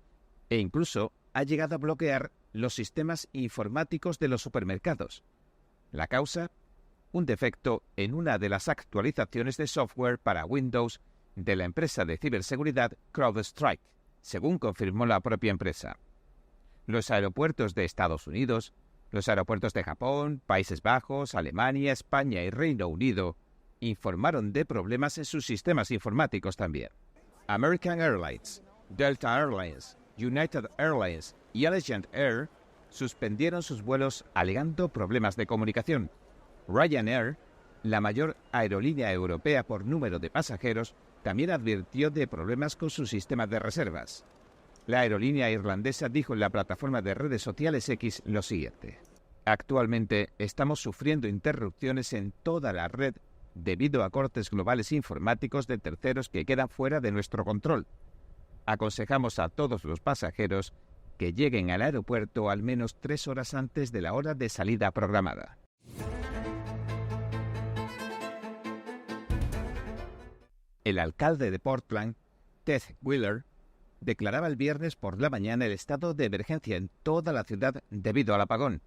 e incluso ha llegado a bloquear los sistemas informáticos de los supermercados. La causa: un defecto en una de las actualizaciones de software para Windows de la empresa de ciberseguridad CrowdStrike, según confirmó la propia empresa. Los aeropuertos de Estados Unidos, los aeropuertos de Japón, Países Bajos, Alemania, España y Reino Unido informaron de problemas en sus sistemas informáticos también. American Airlines, Delta Airlines, United Airlines y Allegiant Air suspendieron sus vuelos alegando problemas de comunicación. Ryanair, la mayor aerolínea europea por número de pasajeros, también advirtió de problemas con su sistema de reservas. La aerolínea irlandesa dijo en la plataforma de redes sociales X lo siguiente: actualmente estamos sufriendo interrupciones en toda la red debido a cortes globales informáticos de terceros que quedan fuera de nuestro control. Aconsejamos a todos los pasajeros que lleguen al aeropuerto al menos 3 horas antes de la hora de salida programada. El alcalde de Portland, Ted Wheeler, declaraba el viernes por la mañana el estado de emergencia en toda la ciudad debido al apagón.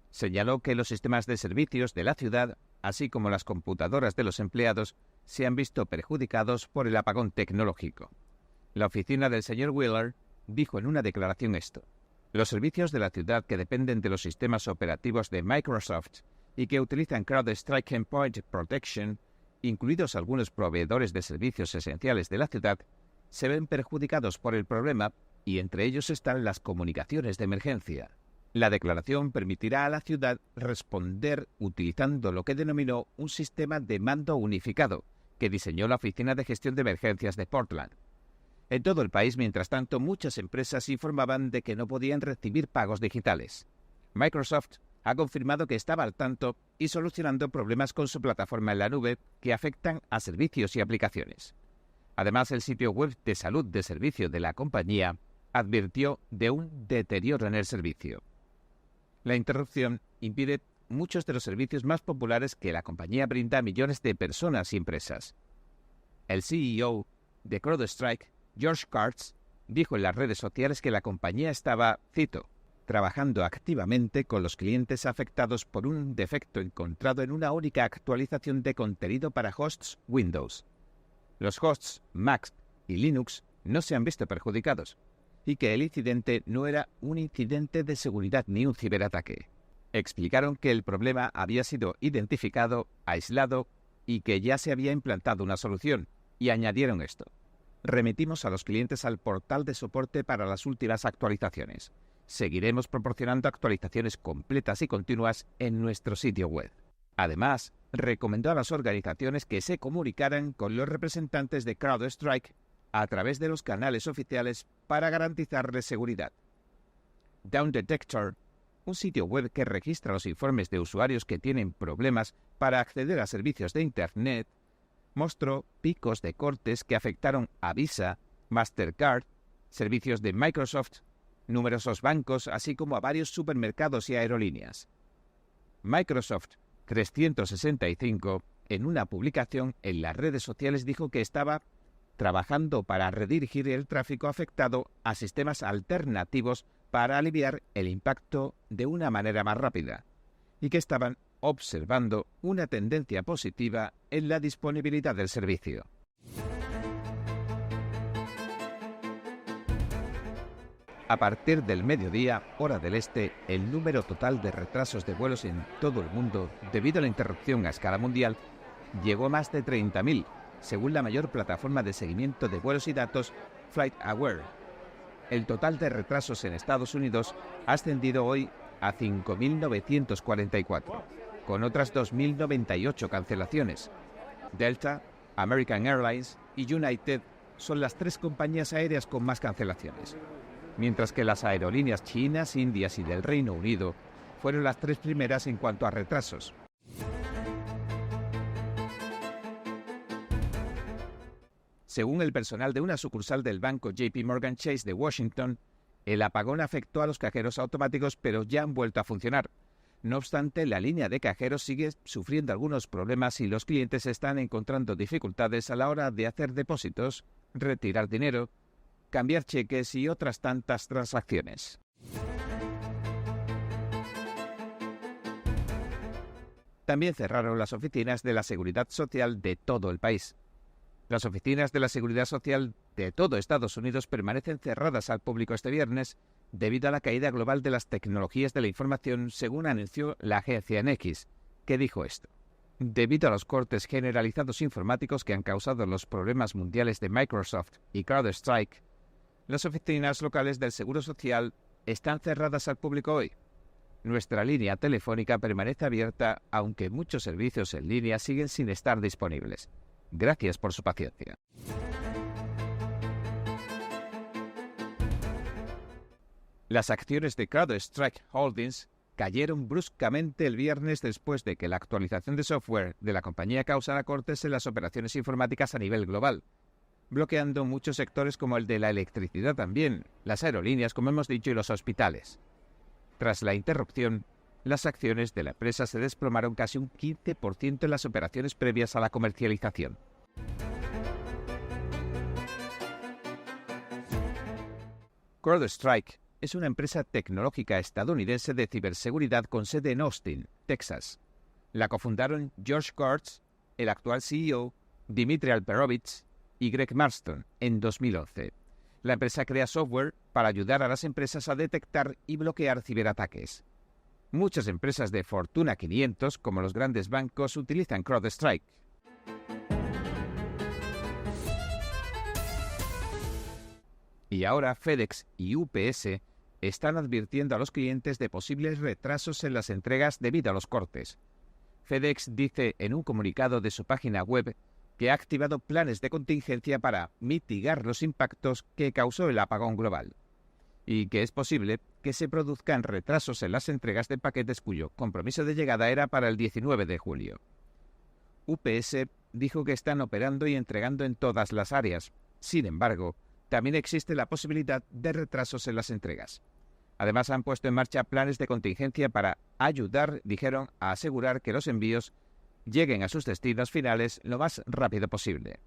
Señaló que los sistemas de servicios de la ciudad, así como las computadoras de los empleados, se han visto perjudicados por el apagón tecnológico. La oficina del señor Wheeler dijo en una declaración esto: los servicios de la ciudad que dependen de los sistemas operativos de Microsoft y que utilizan CrowdStrike Endpoint Protection, incluidos algunos proveedores de servicios esenciales de la ciudad, se ven perjudicados por el problema y entre ellos están las comunicaciones de emergencia. La declaración permitirá a la ciudad responder utilizando lo que denominó un sistema de mando unificado que diseñó la Oficina de Gestión de Emergencias de Portland. En todo el país, mientras tanto, muchas empresas informaban de que no podían recibir pagos digitales. Microsoft ha confirmado que estaba al tanto y solucionando problemas con su plataforma en la nube que afectan a servicios y aplicaciones. Además, el sitio web de salud de servicio de la compañía advirtió de un deterioro en el servicio. La interrupción impide muchos de los servicios más populares que la compañía brinda a millones de personas y empresas. El CEO de CrowdStrike, George Kurtz, dijo en las redes sociales que la compañía estaba, cito, trabajando activamente con los clientes afectados por un defecto encontrado en una única actualización de contenido para hosts Windows. Los hosts Mac y Linux no se han visto perjudicados, y que el incidente no era un incidente de seguridad ni un ciberataque. Explicaron que el problema había sido identificado, aislado y que ya se había implantado una solución, y añadieron esto: remitimos a los clientes al portal de soporte para las últimas actualizaciones, Seguiremos proporcionando actualizaciones completas y continuas en nuestro sitio web. Además, recomendó a las organizaciones que se comunicaran con los representantes de CrowdStrike a través de los canales oficiales para garantizarles seguridad. Down Detector, un sitio web que registra los informes de usuarios que tienen problemas para acceder a servicios de Internet, mostró picos de cortes que afectaron a Visa, Mastercard, servicios de Microsoft, numerosos bancos, así como a varios supermercados y aerolíneas. Microsoft 365, en una publicación en las redes sociales, dijo que estaba trabajando para redirigir el tráfico afectado a sistemas alternativos para aliviar el impacto de una manera más rápida, y que estaban observando una tendencia positiva en la disponibilidad del servicio. A partir del mediodía, hora del este, el número total de retrasos de vuelos en todo el mundo, debido a la interrupción a escala mundial, llegó a más de 30.000, según la mayor plataforma de seguimiento de vuelos y datos, FlightAware. El total de retrasos en Estados Unidos ha ascendido hoy a 5.944, con otras 2.098 cancelaciones. Delta, American Airlines y United son las 3 compañías aéreas con más cancelaciones, mientras que las aerolíneas chinas, indias y del Reino Unido fueron las 3 primeras en cuanto a retrasos. Según el personal de una sucursal del banco JP Morgan Chase de Washington, el apagón afectó a los cajeros automáticos, pero ya han vuelto a funcionar. No obstante, la línea de cajeros sigue sufriendo algunos problemas y los clientes están encontrando dificultades a la hora de hacer depósitos, retirar dinero, cambiar cheques y otras tantas transacciones. También cerraron las oficinas de la Seguridad Social de todo el país. Las oficinas de la Seguridad Social de todo Estados Unidos permanecen cerradas al público este viernes debido a la caída global de las tecnologías de la información, según anunció la agencia NX, que dijo esto: debido a los cortes generalizados informáticos que han causado los problemas mundiales de Microsoft y CrowdStrike, las oficinas locales del Seguro Social están cerradas al público hoy. Nuestra línea telefónica permanece abierta, aunque muchos servicios en línea siguen sin estar disponibles. Gracias por su paciencia. Las acciones de CrowdStrike Holdings cayeron bruscamente el viernes después de que la actualización de software de la compañía causara cortes en las operaciones informáticas a nivel global, bloqueando muchos sectores como el de la electricidad también, las aerolíneas, como hemos dicho, y los hospitales. Tras la interrupción, las acciones de la empresa se desplomaron casi un 15% en las operaciones previas a la comercialización. CrowdStrike es una empresa tecnológica estadounidense de ciberseguridad con sede en Austin, Texas. La cofundaron George Kurtz, el actual CEO, Dmitry Alperovitz y Greg Marston en 2011. La empresa crea software para ayudar a las empresas a detectar y bloquear ciberataques. Muchas empresas de Fortuna 500, como los grandes bancos, utilizan CrowdStrike. Y ahora FedEx y UPS están advirtiendo a los clientes de posibles retrasos en las entregas debido a los cortes. FedEx dice en un comunicado de su página web que ha activado planes de contingencia para mitigar los impactos que causó el apagón global, y que es posible que se produzcan retrasos en las entregas de paquetes cuyo compromiso de llegada era para el 19 de julio. UPS dijo que están operando y entregando en todas las áreas. Sin embargo, también existe la posibilidad de retrasos en las entregas. Además, han puesto en marcha planes de contingencia para ayudar, dijeron, a asegurar que los envíos lleguen a sus destinos finales lo más rápido posible.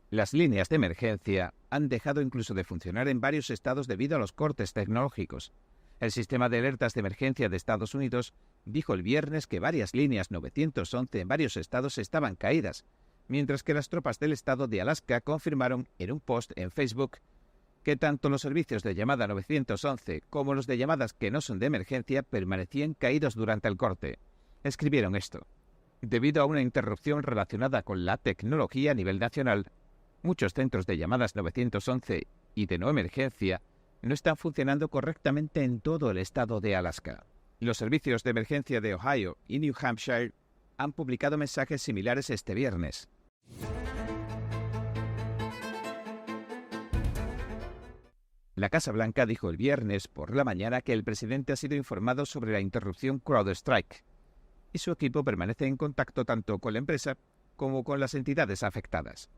Las líneas de emergencia han dejado incluso de funcionar en varios estados debido a los cortes tecnológicos. El sistema de alertas de emergencia de Estados Unidos dijo el viernes que varias líneas 911 en varios estados estaban caídas, mientras que las tropas del estado de Alaska confirmaron en un post en Facebook que tanto los servicios de llamada 911 como los de llamadas que no son de emergencia permanecían caídos durante el corte. Escribieron esto: debido a una interrupción relacionada con la tecnología a nivel nacional, Muchos centros de llamadas 911 y de no emergencia no están funcionando correctamente en todo el estado de Alaska. Los servicios de emergencia de Ohio y New Hampshire han publicado mensajes similares este viernes. La Casa Blanca dijo el viernes por la mañana que el presidente ha sido informado sobre la interrupción CrowdStrike y su equipo permanece en contacto tanto con la empresa como con las entidades afectadas.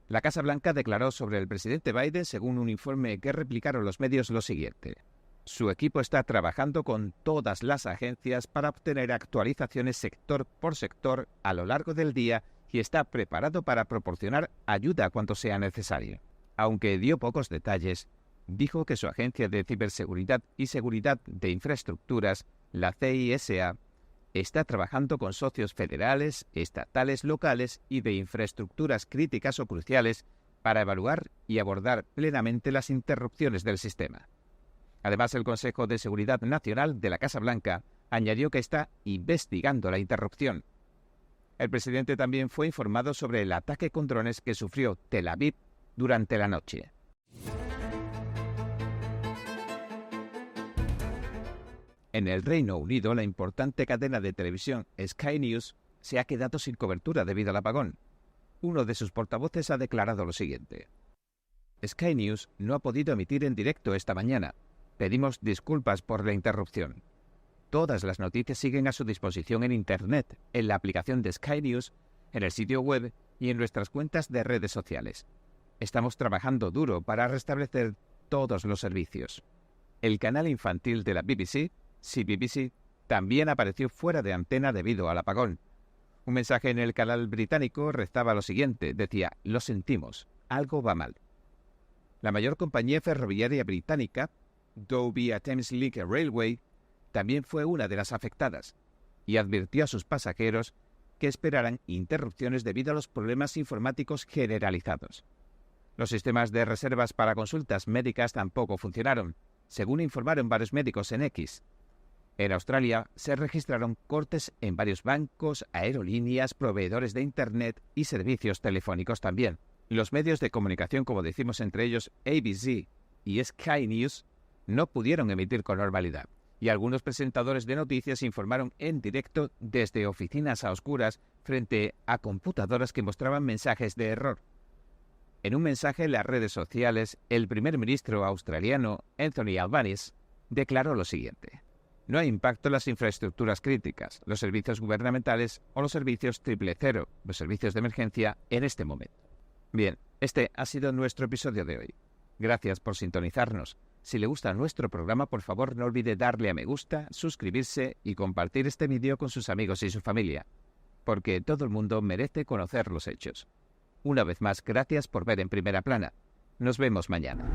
La Casa Blanca declaró sobre el presidente Biden, según un informe que replicaron los medios, lo siguiente: su equipo está trabajando con todas las agencias para obtener actualizaciones sector por sector a lo largo del día y está preparado para proporcionar ayuda cuando sea necesario. Aunque dio pocos detalles, dijo que su agencia de ciberseguridad y seguridad de infraestructuras, la CISA, está trabajando con socios federales, estatales, locales y de infraestructuras críticas o cruciales para evaluar y abordar plenamente las interrupciones del sistema. Además, el Consejo de Seguridad Nacional de la Casa Blanca añadió que está investigando la interrupción. El presidente también fue informado sobre el ataque con drones que sufrió Tel Aviv durante la noche. En el Reino Unido, la importante cadena de televisión Sky News se ha quedado sin cobertura debido al apagón. Uno de sus portavoces ha declarado lo siguiente: Sky News no ha podido emitir en directo esta mañana. Pedimos disculpas por la interrupción. Todas las noticias siguen a su disposición en Internet, en la aplicación de Sky News, en el sitio web y en nuestras cuentas de redes sociales. Estamos trabajando duro para restablecer todos los servicios. El canal infantil de la BBC, CBBC, también apareció fuera de antena debido al apagón. Un mensaje en el canal británico rezaba lo siguiente, decía: lo sentimos, algo va mal. La mayor compañía ferroviaria británica, Dover Thames Link Railway, también fue una de las afectadas y advirtió a sus pasajeros que esperaran interrupciones debido a los problemas informáticos generalizados. Los sistemas de reservas para consultas médicas tampoco funcionaron, según informaron varios médicos en X. En Australia se registraron cortes en varios bancos, aerolíneas, proveedores de Internet y servicios telefónicos también. Los medios de comunicación, como decimos entre ellos ABC y Sky News, no pudieron emitir con normalidad, y algunos presentadores de noticias informaron en directo desde oficinas a oscuras frente a computadoras que mostraban mensajes de error. En un mensaje en las redes sociales, el primer ministro australiano, Anthony Albanese, declaró lo siguiente: no hay impacto en las infraestructuras críticas, los servicios gubernamentales o los servicios 000, los servicios de emergencia, en este momento. Bien, este ha sido nuestro episodio de hoy. Gracias por sintonizarnos. Si le gusta nuestro programa, por favor no olvide darle a me gusta, suscribirse y compartir este vídeo con sus amigos y su familia, porque todo el mundo merece conocer los hechos. Una vez más, gracias por ver En Primera Plana. Nos vemos mañana.